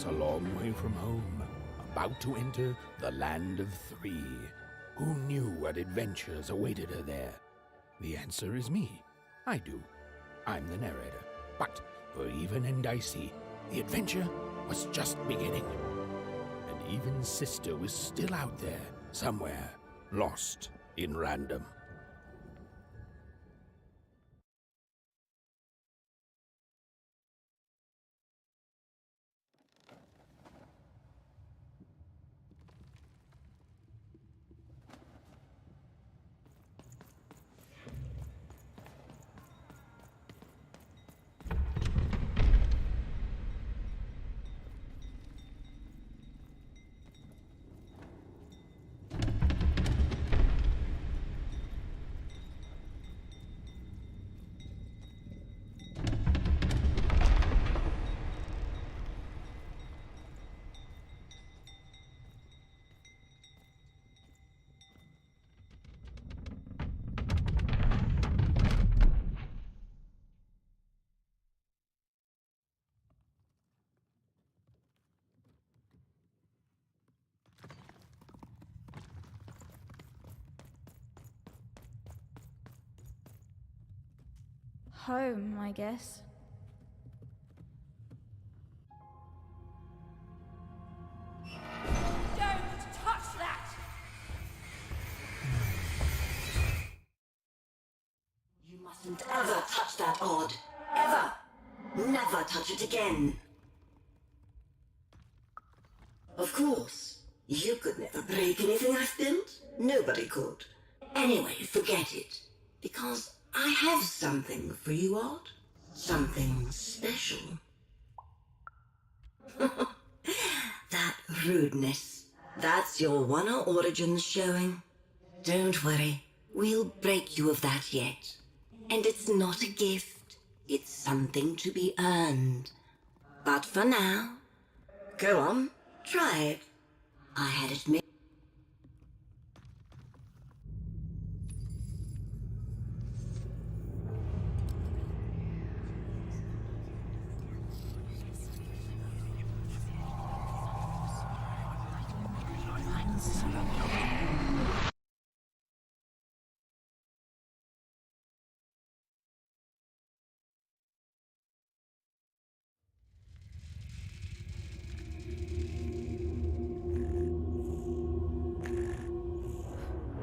Speaker 13: A long way from home, about to enter the land of three. Who knew what adventures awaited her there? The answer is me. I do. I'm the narrator. But for Even and Dicey, the adventure was just beginning. And Even's sister was still out there, somewhere, lost in random.
Speaker 6: Home, I guess.
Speaker 12: Don't touch that!
Speaker 18: You mustn't ever touch that odd. Ever! Never touch it again. Of course, you could never break anything I've built. Nobody could. Anyway, forget it. Because I have something for you, Odd. Something special. That rudeness. That's your Wonder Origins showing. Don't worry. We'll break you of that yet. And it's not a gift. It's something to be earned. But for now, go on, try it. I had it made.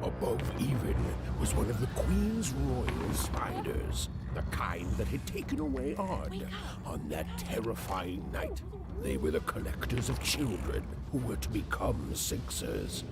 Speaker 13: Above Even was one of the Queen's royal spiders, the kind that had taken away Odd on that terrifying night. They were the collectors of children who were to become Sixers.